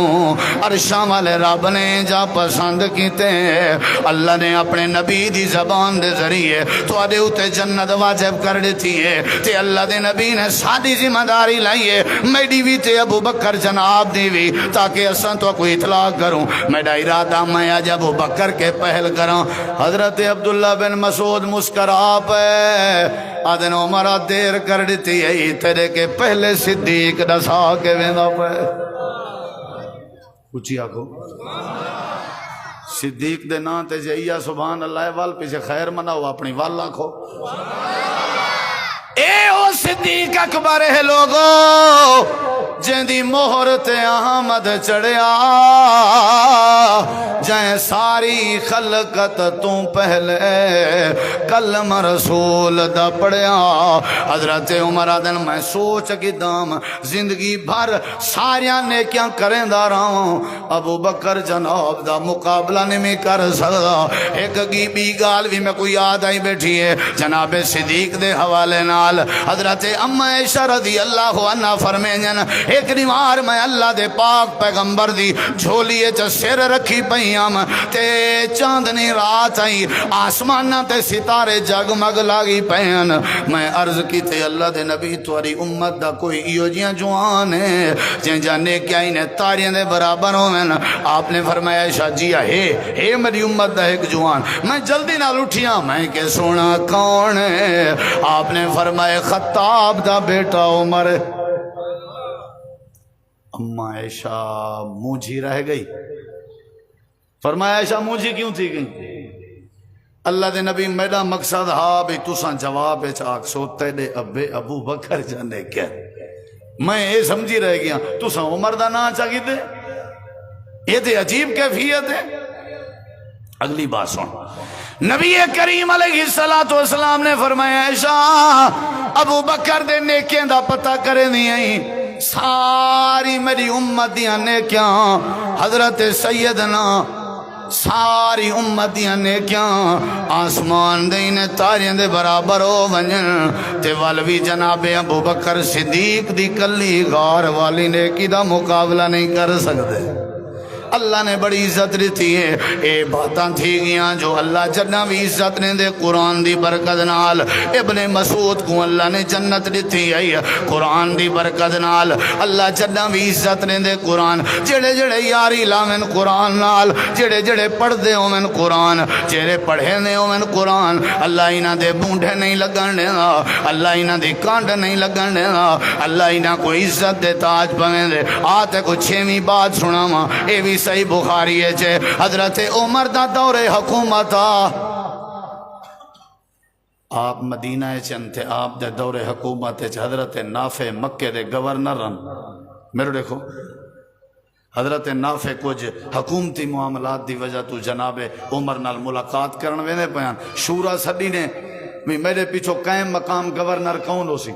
عرشاں والے رب نے جا پسند کیتے. اللہ نے اپنے نبی دی زبان دے ذریعے تو آدھے اتے جنت واجب کر دیتی ہے. تے اللہ دے نبی نے سادی ذمہ داری لائیے میڈی بھی تے ابو بکر جناب دی بھی تاکہ اساں تو کوئی اطلاع کروں. میرا ارادہ میں آج ابو بکر کے پہل کروں. حضرت عبداللہ بن مسعود مسکرا پہ آدن عمرہ دیر کر دیتی ہے تیرے کے پہلے صدیق دسا کے ویندہ پہ. اچھی آکھو صدیق دے نا تے جائیہ سبحان اللہ وال پیچھے خیر مناو اپنی وال آکھو. اے او صدیق اکبر ہے لوگو جن دی مہر تے احمد چڑھیا جائیں ساری خلقت تو پہلے کلمہ رسول دا پڑھیا. حضرت عمر آدن میں سوچ کی دام زندگی بھر ساریاں نیکیاں کریں دا رہا ہوں. ابو بکر جناب دا مقابلہ نہیں میں کر سکتا. ایک گی گال بھی میں کوئی یاد آئی بیٹھی ہے جناب صدیق دے حوالے نال. حضرت اما عائشہ رضی اللہ عنہ فرمائیں ایک دیوار میں اللہ دے پاک پیغمبر دی جھولیے چا سر رکھی پئیام تے چاندنی رات آئی آسمانہ تے ستارے جگمگ لاگی پہن. میں عرض کی تے اللہ دے نبی تواری امت دا کوئی ایو جیاں جوان ہے جن جانے کیا انہیں تاریاں دے برابر ہوئے. آپ نے فرمایا عائشہ جی ہے میری امت دا ایک جوان. میں جلدی نہ اٹھیا میں کہ سونا کون ہے؟ آپ نے فرمایا خطاب دا بیٹا عمر. اما عائشہ مجھی رہ گئی. فرمایا عائشہ مجھی کیوں تھی گئی؟ اللہ دے نبی میرا مقصد ہاں بھی تساں جواب چاک سوتے دے ابو بکر جانے کیا. میں یہ سمجھی رہ گیا تساں عمر دا نا چاہی دے. یہ تے عجیب کیفیت ہے. اگلی بات سن نبی کریم علیہ السلام نے فرمایا عائشہ ابو بکر دے نیکیاں دا پتہ کرے نہیں آئی ساری میری امت دیاں نیکیاں حضرت سیدنا ساری امت دیاں نیکیاں آسمان دے تاریاں دے برابر ہو ونجن تے والوی جناب ابو بکر صدیق دی کلی غار والی نیکی دا مقابلہ نہیں کر سکتے. اللہ نے بڑی عزت دیتی ہے. اے باتاں تھی گیاں جو اللہ جنہ بھی عزت نے دے قرآن دی برکت نال. ابن مسعود کو اللہ نے جنت دیتی ہے قرآن دی برکت نال. اللہ جنہ بھی عزت نے دے قرآن جڑے جڑے یاری لاویں قرآن نال جڑے جڑے پڑھ دے ہومن قرآن جڑے پڑھے دے ہومن قرآن اللہ انہاں دے بونڈے نہیں لگن دینا. اللہ انہاں دی کانڈ نہیں لگن دینا. اللہ انہاں کو عزت دے تاج پویں دے. آتے کو 6ویں بات سناواں اے بھی صحیح بخاری ہے. حضرت عمر دا دور حکومت آپ مدینہ چند تھے. آپ دے دور حکومت حضرت نافع مکے دے گورنر رن. میرے دیکھو حضرت نافع کچھ حکومتی معاملات دی وجہ تو جناب عمر نال ملاقات کرن ویندے پیان. شورا سڈی نے میرے پیچھو قائم مقام گورنر کون ہو سی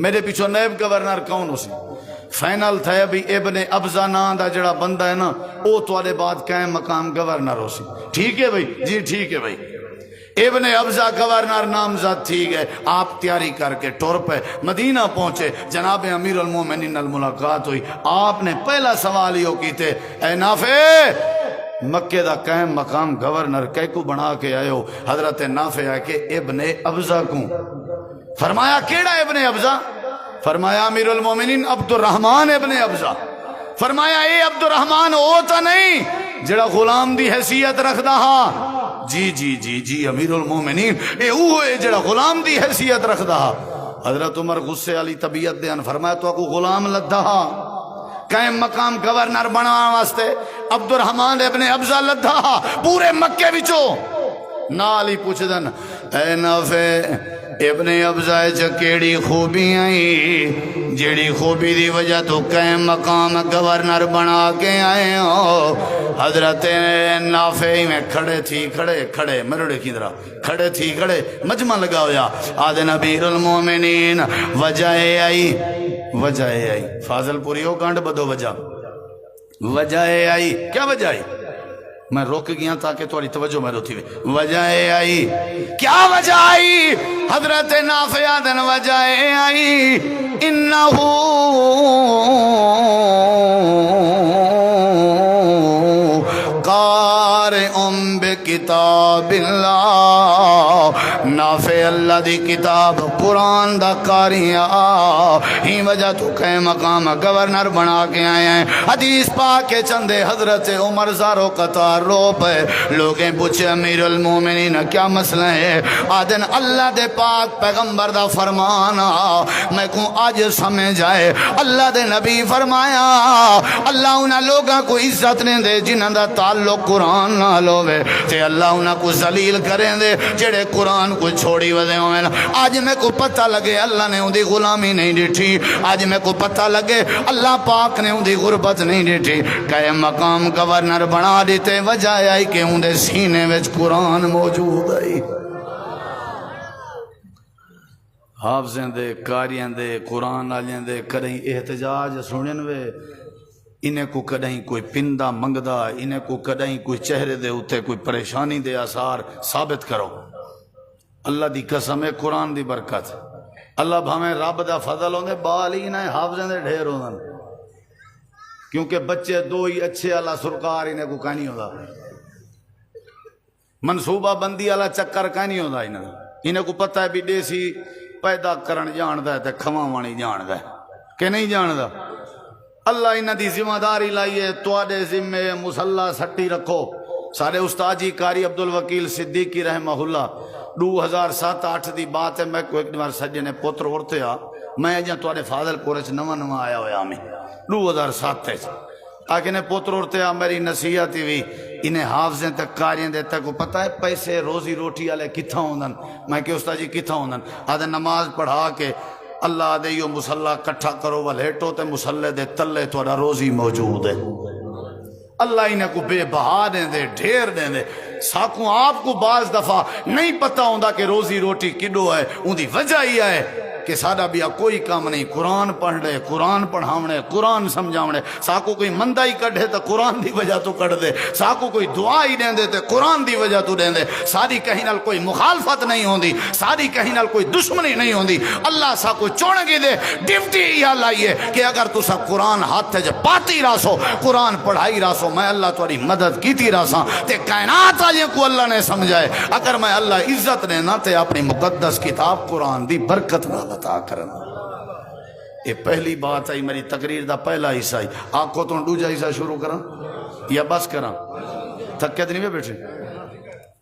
میرے پیچھو نیب گورنر کون ہو سی. فائنل تھا ابھی ابن ابزا نام دا جڑا بندہ ہے نا او توارے بعد قائم مقام گورنر ہو سی. ٹھیک ہے بھائی جی ٹھیک ہے بھائی. ابن ابزا گورنر نامزد تھی گئے. آپ تیاری کر کے ٹور پہ مدینہ پہنچے. جناب امیر المومنین نال ملاقات ہوئی. آپ نے پہلا سوال ہی کی تھے اے نافع مکے دا قائم مقام گورنر کہہ کو بنا کے آئے ہو؟ حضرت نافع ہے کہ ابن ابزا کو. فرمایا کیڑا ابن ابزا؟ فرمایا امیر المومنین عبد الرحمن ابن ابزا. فرمایا اے عبد الرحمن ہوتا نہیں جڑا غلام دی حیثیت رکھدا ہا؟ جی جی جی جی امیر المومنین اے اوہ جڑا غلام دی حیثیت رکھدا ہا. حضرت عمر غصے والی طبیعت دے فرمایا تو کو غلام لدھا قائم مقام گورنر بنانے واسطے عبد الرحمن ابن ابزا لدھا پورے مکے وچوں نال ہی پوچھ دن اے نافع ابن ابزا کیڑی خوبی آئی جیڑی خوبی دی وجہ تو قائم مقام گورنر بنا کے آئے ہو؟ حضرت نافع میں کھڑے تھی کھڑے مرڑے کی طرح کھڑے تھی کھڑے مجمع لگا ہویا آدھے نبیر المومنین وجہ آئی فاضل پوری ہو کانڈ بدو وجہ آئی کیا وجہ آئی میں روک گیا تاکہ تھوڑی توجہ میں روتی ہوئی وجہ آئی کیا وجہ آئی حضرت نافع دن وجہ آئی انہو قارئ بکتاب اللہ نافع اللہ دی کتاب قرآن دا قاریہ ہی وجہ تو کہ مقام گورنر بنا کے آئے ہیں حدیث پاک کے چندے حضرت عمر زارو قطار رو پہ لوگیں پوچھے امیر المومنین کیا مسئلہ ہے آدن اللہ دے پاک پیغمبر دا فرمانا میں کہوں آج سمجھ جائے اللہ دے نبی فرمایا اللہ انہاں لوگاں کو عزت نہیں دے جنہاں دا تعلق قرآن نہ لوے تے اللہ انہاں کو ذلیل کریں دے جڑے قرآن کو چھوڑی ودے ہوئے آج میں کو پتہ لگے اللہ نے اندھی غلامی نہیں ڈٹھی آج میں کو پتہ لگے اللہ پاک نے اندھی غربت نہیں ڈٹھی کہ مقام گورنر بنا دیتے وجہ آئی کہ اندھے سینے وچ قرآن موجود آئی حافظیں دے کاریاں دے قرآن آلیاں دے کریں احتجاج سنن وے انہیں کو کدہیں کوئی پندہ منگدا انہیں کو کدہیں کوئی چہرے دے اتے کوئی پریشانی دے آثار ثابت کرو اللہ دی قسم ہے قرآن دی برکت اللہ بھامیں رب دا فضل ہوندے بال ہی نہ حافظیں دے ڈھیر ہوندے کیونکہ بچے دو ہی اچھے اللہ سرکار انہیں کو کہنی ہوتا منصوبہ بندی اللہ چکر کہنی ہوتا انہیں کو پتہ ہے بھی دیسی پیدا کرن جاندہ ہے تے کھواوانی جاندہ ہے کہ نہیں جاندہ اللہ انہاں دی ذمہ داری لائیے تواڈے ذمے مسلح سٹی رکھو سارے استاد جی قاری عبدالوکیل صدیقی رحمہ اللہ 2007-8 دی بات ہے میں کو ایک بار سجے نے پوتر اورتے آ میں جہاں تواڈے فاضل پورچ نواں آیا ہویا میں 2007 آگے نے پوتر اورتے آ میری نصیحت ہوئی انہیں حافظیں تک کاریاں دے تک کو پتہ ہے پیسے روزی روٹی والے کتھا ہوندن میں کہ استاد جی کتھا ہوندن آدھے نماز پڑھا کے اللہ دے یو مسلح کٹھا کرو ولیٹو تے مسلح دے تلے توڑا روزی موجود ہے اللہ انہیں کو بے بہا دیں دے ڈھیر دیں دے ساکوں آپ کو بعض دفعہ نہیں پتہ ہوندہ کہ روزی روٹی کڈو ہے ان دی وجہ ہی ہے کہ سادہ بیا کوئی کام نہیں قرآن پڑھ لے قرآن پڑھاونے قرآن سمجھاونے ساکو کوئی مندہ ہی کڑھے تو قرآن دی وجہ تو کڑھ دے ساکو کوئی دعا ہی دیں دے تو قرآن دی وجہ تو دیں دے ساری کہیں نال کوئی مخالفت نہیں ہوندی ساری کہیں نال کوئی دشمنی نہیں ہوندی اللہ ساکو چونگی دے ڈیوٹی یہ لائیے کہ اگر تو سا قرآن ہاتھ جب پاتی راسو قرآن پڑھائی راسو میں اللہ تاری مدد کیتی راساں تے کائنات آجیں کو اللہ نے سمجھائے اگر میں اللہ عزت نے نہ تے اپنی مقدس کتاب قرآن دی برکت نہ عطا کرنا یہ پہلی بات آئی میری تقریر دا پہلا حصہ آئی آنکھوں تو دوجا حصہ شروع کرا یا بس کرا تھکے نہیں بیٹھے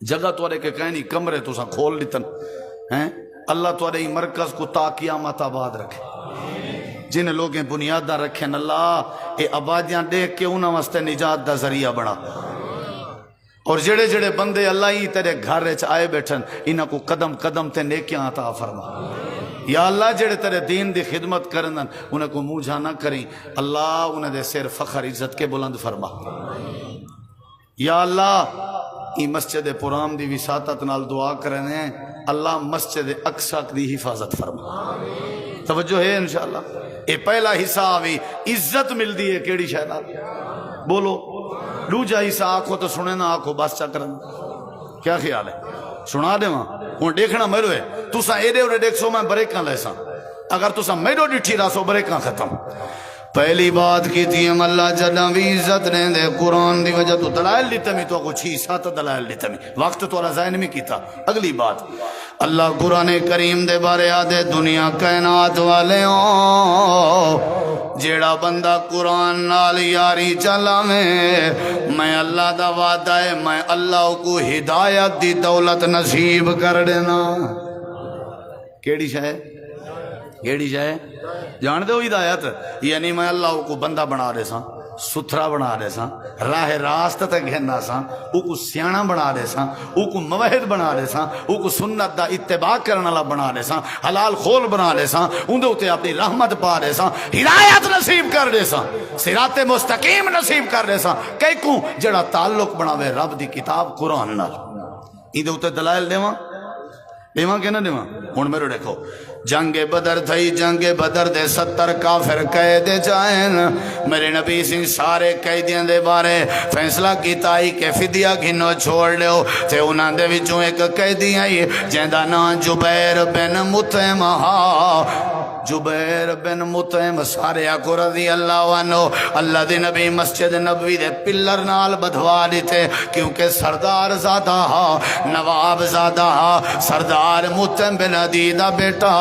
جگہ توڑے کے کہنی کمرے تو سا کھول لیتن اللہ توڑے مرکز کو تا قیامت آباد رکھے جن لوگیں بنیادہ رکھیں اللہ اے آبادیاں دیکھ کے انہاں واسطے نجات دا ذریعہ بنا اور جڑے جڑے بندے اللہ ہی تیرے گھر وچ آئے بیٹھن انہاں کو قدم قدم تے نیکیاں عطا فرما یا اللہ جڑے تیرے دین دی خدمت کرنن انہیں کو منہ جھا نہ کریں اللہ انہیں دے سر فخر عزت کے بلند فرما یا اللہ ای مسجد پرام دی وساطت نال دعا کرنے اللہ مسجد اقصی دی حفاظت فرما توجہ ہے انشاءاللہ اے پہلا حصہ آوی عزت مل دی ہے کیڑی شے نال بولو دوجا حصہ آنکھو تو سنے نہ آنکھو بس چا کرن کیا خیال ہے سنا دے وہاں ہوں دیکھنا میرو ہے تسا ایڈے اوڈے دیکھ سو میں بریکاں لے سا اگر تسا میرو ڈٹھی رہا سو بریکاں ختم پہلی بات کی تھی ہم اللہ جدہ بھی عزت رہیں دے قرآن دی وجہ تو دلائل لیتے میں تو کو 6-7 دلائل لیتے میں وقت تو اللہ ذہن میں کی تھا اگلی بات اللہ قرآن کریم دے بارے آدھے دنیا کائنات والے ہوں جیڑا بندہ قرآن نال یاری چلا میں اللہ دا وعدہ ہے میں اللہ کو ہدایت دی دولت نصیب کر دینا کیڑی شاہ کیڑی جائے جان دے ہو ہدایت یعنی میں اللہ کو بندہ بنا دے سا ستھرا بنا دے سا راہ راست تے گھنا سا او کو سیانا بنا دے سا او کو موحد بنا دے سا او کو سنت دا اتباع کرنے والا بنا دے سا حلال خول بنا دے سا اون دے اوتے اپنی رحمت پا دے سا ہدایت نصیب کر دے سا صراط مستقیم نصیب کر دے سا کئی کو جڑا تعلق بناوے رب دی کتاب قرآن نال این دے اوتے دلائل دیواں دیواں کہ نہ دیواں ہن میرے دیکھو جنگ بدر تھئی جنگ بدر دے 70 کافر قید جائن میرے نبی سنگھ سارے قیدیاں دے بارے فیصلہ کیتا ہی کہ فدیہ گھنو چھوڑ لیو تے انہاں دے وچوں ایک قیدی آئی جیندا نام جبیر بن مطعم جبیر بن مطعم سارے آکو رضی اللہ عنہ اللہ دے نبی مسجد نبوی دے پلر نال بدھوا دیتے کیونکہ سردار زادہ نواب زادہ سردار مطعم بن عدیدہ بیٹا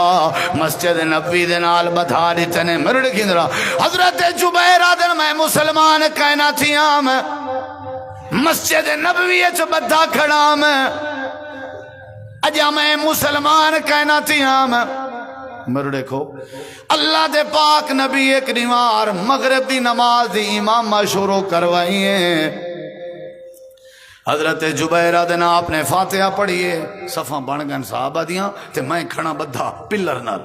مسجد نبوی دے نال بدھا دیتے نے مرد کندرہ حضرت جبیر آدن میں مسلمان کہنا تھیا میں مسجد نبوی اچھ بدھا کھڑا میں اجا میں مسلمان کہنا تھیا میں میرے دیکھو اللہ دے پاک نبی ایک نوار مغرب دی نماز دی امامہ شروع کروائیے حضرت جبیرہ دن آپ نے فاتحہ پڑھیے صفحہ بن گن صحابہ دیاں تے میں کھڑا بدھا پلر نال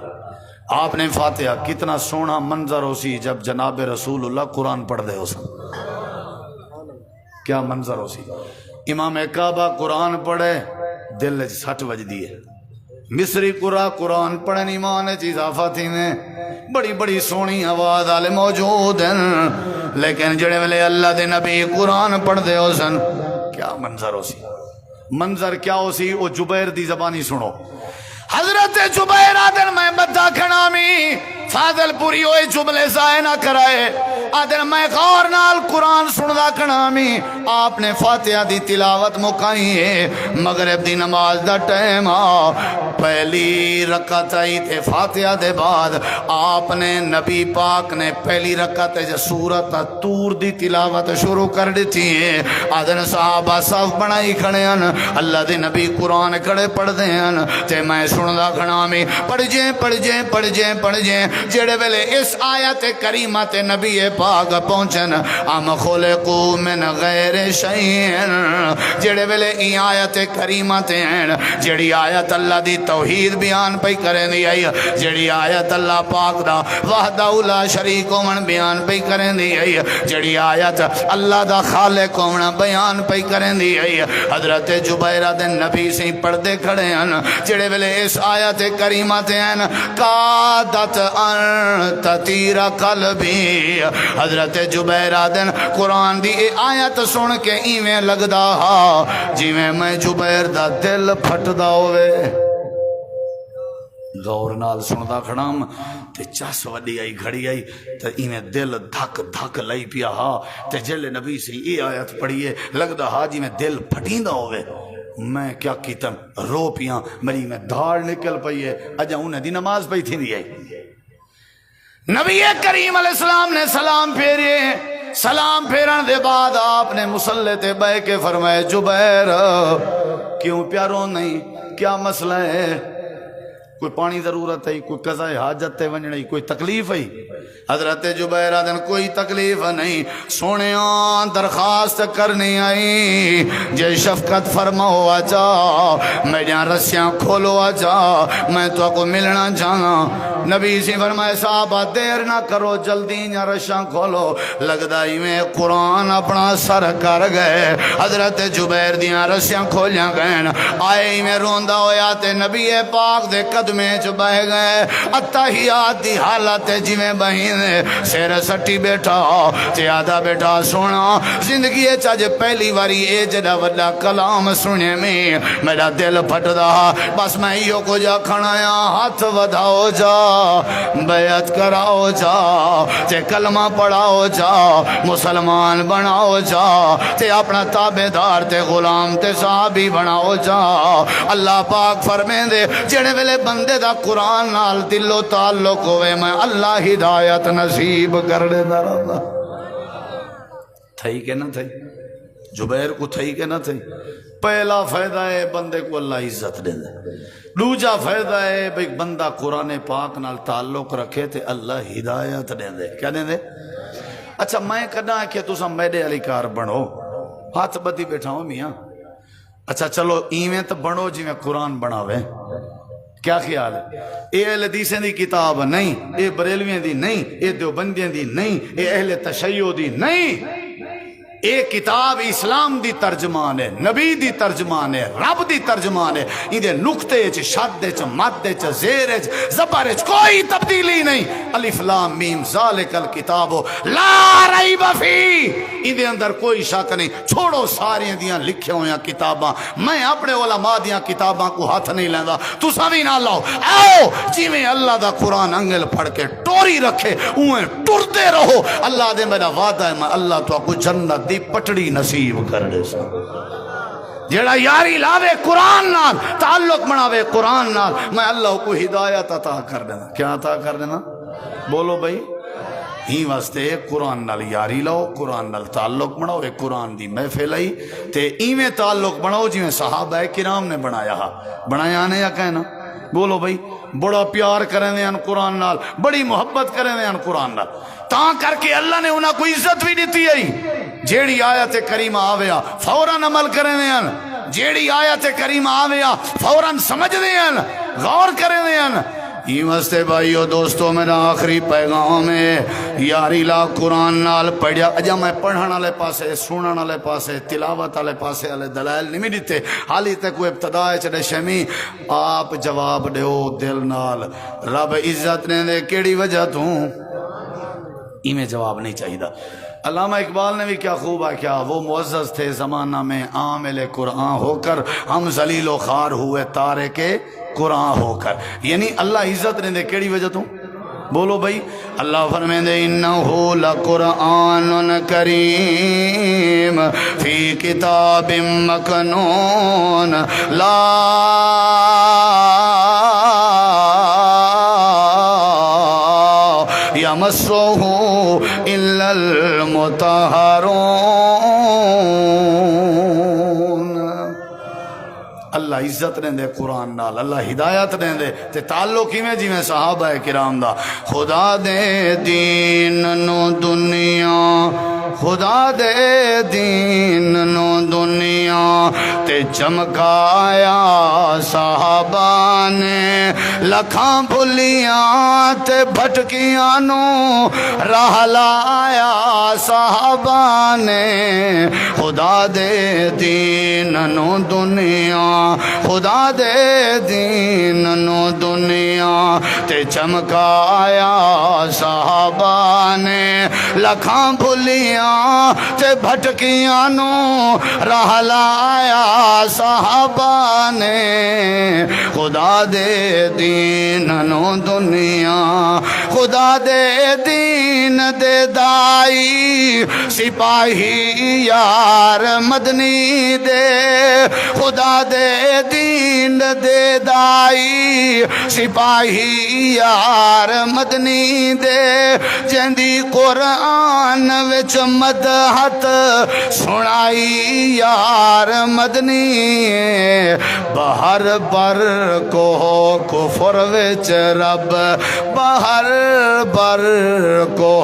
آپ نے فاتحہ کتنا سونا منظر ہو سی جب جناب رسول اللہ قرآن پڑھ دے ہو سا کیا منظر ہو سی امام کعبہ قرآن پڑھے دل سٹ وج دیئے مصری قرآن پڑھن ایمان چیز آفاتی میں بڑی بڑی سونی آواز آلے موجود ہیں لیکن جڑے والے اللہ دے نبی قرآن پڑھ دے ہو سن کیا منظر ہو سی منظر کیا ہو سی وہ جبیر دی زبانی سنو حضرت جبیر آدن میں بدھا کھنامی فاضل پوری ہوئے جملے ضائع نہ کرائے آدن میں غور نال قرآن سندا کھنامی آپ نے فاتحہ دی تلاوت مکائی ہے مغرب دی نماز دا ٹائم پہلی رکعت آئی تے فاتحہ دے بعد آپ نے نبی پاک نے پہلی رکعت جو سورت طور دی تلاوت شروع کر دیتی ہے آدن صحابہ صف بنائی کھڑے ہیں اللہ دے نبی قرآن کھڑے پڑھ دے ہیں تے میں سندا کھنامی پڑھ جیں جڑے ویلے اس آیت کریمہ تے نبی پاک پہنچن ام خلقو من غیر شیئن جڑے ویلے ای آیت کریمہ تے ہیں جڑی آیت اللہ دی توحید بیان پہ کریں دی آئی جڑی آیت اللہ پاک دا وحدہ لا شریک من بیان پہ کریں دی آئی جڑی آیت اللہ دا خالق من بیان پہ کریں دی آئی حضرت جبیرہ دن نبی سے پردے کھڑے ہیں جڑے ویلے اس آیت کریمہ تے ہیں قادت تطیر قلبی حضرت جبیرہ دن قرآن دی آیت سن کے ایویں لگدا جیویں میں جبیر دا دل پھٹ دا ہوئے غور نال سندا کھڑام تے چس وڈی آئی گھڑی آئی تے ایویں دل دھک دھک لئی پیا تے جلے نبی سے یہ آیت پڑھیے لگدا جیویں دل پھٹیندا ہوئے میں کیا کیتم رو پیاں میری میں دھاڑ نکل پئی ہے اجا انہیں دی نماز پئی تھی نہیں آئی نبی کریم علیہ السلام نے سلام پھیرے سلام پھیرن دے بعد آپ نے مصلی تے بے کے فرمائے جبیر کیوں پیارو نہیں کیا مسئلہ ہے کوئی پانی ضرورت ہے کوئی قضاء حاجت تے ونجنی کوئی تکلیف ہے حضرت جبیر آدن کوئی تکلیف نہیں سونیاں درخواست کرنی آئی جے شفقت فرماؤ آجا میڈیاں رسیاں کھولو آجا میں تو کو ملنا جانا نبی سی فرمائے صحابہ دیر نہ کرو جلدی یا رشاں کھولو لگدا ہی میں قرآن اپنا سر کر گئے حضرت جبیر دیاں رسیاں کھولیاں گئے آئے ہی میں روندہ ہویا تے نبی پاک دے قدمیں چ بہ گئے اتحیات دی حالت جویں بہین سیر سٹی بیٹھا تے آدھا بیٹا سونا زندگی چاج پہلی واری اے جڑا وڈا کلام سنے میں میرا دل پھٹدا بس میں ایو کو جا کھڑایا ہاتھ ودھاؤ جا بیعت کراؤ جا تے کلمہ پڑھاؤ جا مسلمان بناؤ جا تے اپنا تابعدار تے غلام تے صحابی بناؤ جا اللہ پاک فرمین دے جڑے ویلے بندے دا قرآن نال دل و تعلق ہوئے میں اللہ ہدایت نصیب کر دے دا رہا تھئی کہ نہ تھئی زبیر کو تھئی کہ نہ تھئی؟ پہلا فائدہ ہے بندے کو اللہ عزت دے دے، دوجا فائدہ ہے بھئی بندہ قرآن پاک نال تعلق رکھے تے اللہ ہدایت دے دے۔ کیا دے دے؟ اچھا میں کہنا ہے کہ تسا میڈے علی کار بنو، ہاتھ بدی بیٹھا ہوں میاں، اچھا چلو ایویں تو بنو جی میں قرآن بناوے، کیا خیال ہے؟ اے اہل حدیثیں دی کتاب نہیں، اے بریلویاں دی نہیں، اے دیوبندیاں دی نہیں، اے اہل تشیع دی نہیں، اے کتاب اسلام دی ترجمان ہے، نبی دی ترجمان ہے، رب دی ترجمان ہے، اندے نقطے چ شد چ مد چ زیر چ زبر چ کوئی تبدیلی نہیں۔ الف لام میم ذالک الکتاب لا ریب فی، اندے اندر کوئی شک نہیں، چھوڑو سارے دیاں لکھے ہویاں کتاباں، میں اپنے علماء دیاں کتاباں کو ہاتھ نہیں لیندا، تساں وی نہ لاؤ، آؤ جویں اللہ دا قرآن انگل پڑھ کے ٹوری رکھے اویں ٹرتے رہو۔ اللہ دے میرا وعدہ ہے میں اللہ تو کو جنت دی پٹڑی نصیب کر دے سا، جیڑا یاری لاوے قرآن نال، تعلق بناوے قرآن نال، میں اللہ کو ہدایت عطا کر دینا۔ کیا عطا کر دینا؟ بولو بھائی، ہی واسطے قرآن نال یاری لاؤ، قرآن نال تعلق بناؤ، ایک قرآن دی محفل آئی تے ایویں تعلق بناؤ جویں صحابہ کرام نے بنایا نے یا کہنا؟ بولو بھائی، بڑا پیار کریں دے ان قرآن نال، بڑی محبت کریں دے ان قرآن نال، تاں کر کے اللہ نے انہاں کو عزت بھی دیتی آئی۔ جیڑی آیت کریمہ آویا فوراً عمل کریں دے ان، جیڑی آیت کریمہ آویا فوراً سمجھ دے ان، غور کریں دے ان۔ یہ واسطے بھائیو دوستو میرا آخری پیغام ہے، یاری لا قرآن نال پڑھیا۔ اجا میں پڑھن والے پاسے، سنن والے پاسے، تلاوت والے پاسے والے دلائل نہیں دیتے، حالی تک کوئی ابتدا چڑے شمی آپ جواب دیو دل نال، رب عزت نے دے کیڑی وجہ تو ایمیں جواب نہیں چاہیے۔ علامہ اقبال نے بھی کیا خوب ہے، کیا وہ معزز تھے زمانہ میں عامل قرآن ہو کر، ہم ذلیل و خوار ہوئے تارے کے قرآن ہو کر، یعنی اللہ عزت نے دے کیڑی وجہ تو؟ بولو بھائی، اللہ فرمائیں دے انہو لقرآن کریم فی کتاب مکنون لا یمسہ الا المطہرون۔ اللہ عزت دیں دے قرآن نال، اللہ ہدایت دیں دے تے تعلق ہی میں جی میں صحابہ کرام دا، خدا دے دین نو دنیا، خدا دے دین نو دنیا تے چمکایا صحابہ نے، لکھاں بھلیاں تے بھٹکیاں نو راہ لایا صحابہ نے، خدا دے دین نو دنیا، خدا دے دین نو دنیا تے چمکایا صحابہ نے، لکھاں بھلیاں تے بھٹکیاں نو راہ لایا صحابہ نے، خدا دے دین نو دنیا، خدا دے دین دے دائی سپاہی یار مدنی دے، خدا دے دین دے دائی سپاہی یار مدنی دے، جندی قرآن وچ مدحت سنائی یار مدنی، بہر بر کو کفر وچ رب، بہر بر کو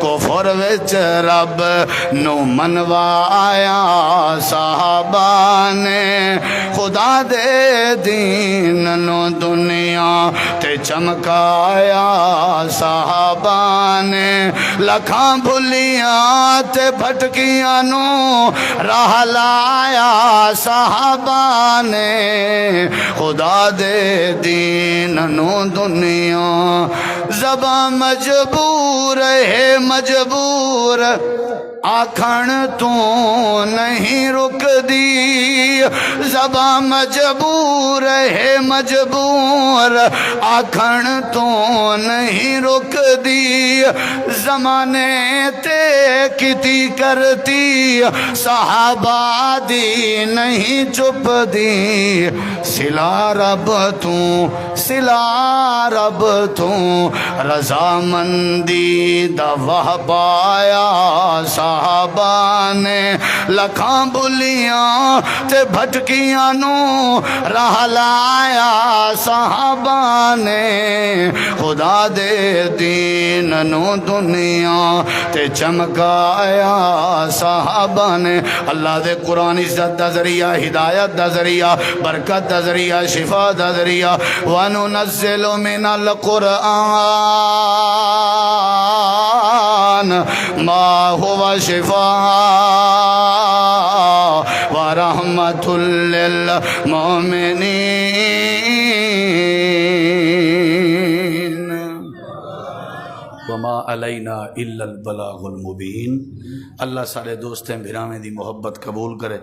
کفر وچ رب نو منوایا صحابہ نے، خدا دے دین نو دنیا تے چمکایا صحابہ نے، لکھاں بھلیاں تے بھٹکیاں نو راہ لایا صحابہ نے، خدا دے دین نو دنیا، زباں مجبور ہے مجبور آکھن تو نہیں رک دی، زباں مجبور ہے مجبور آکھن تو نہیں رک دی، زمانے تے کتی کرتی صحابہ دی نہیں چپ دی، سلا رب تو سلا رب تو رضامندی دا وہب آیا صحابہ نے لکھاں بلیاں تے بھٹکیاں نو راہ لایا صحابہ نے خدا دے دین نو دنیا تے چمکایا صحابہ نے اللہ دے قرآن عزت دا ذریعہ ہدایت دا ذریعہ برکت دا ذریعہ شفا دا ذریعہ وَنُنَزِّلُ مِنَ الْقُرْآنِ مَا هُوَ شِفَاءٌ وَرَحْمَةٌ لِّلْمُؤْمِنِينَ وما علینا الا البلاغ المبین۔ اللہ سارے دوستیں بھراویں دی محبت قبول کرے۔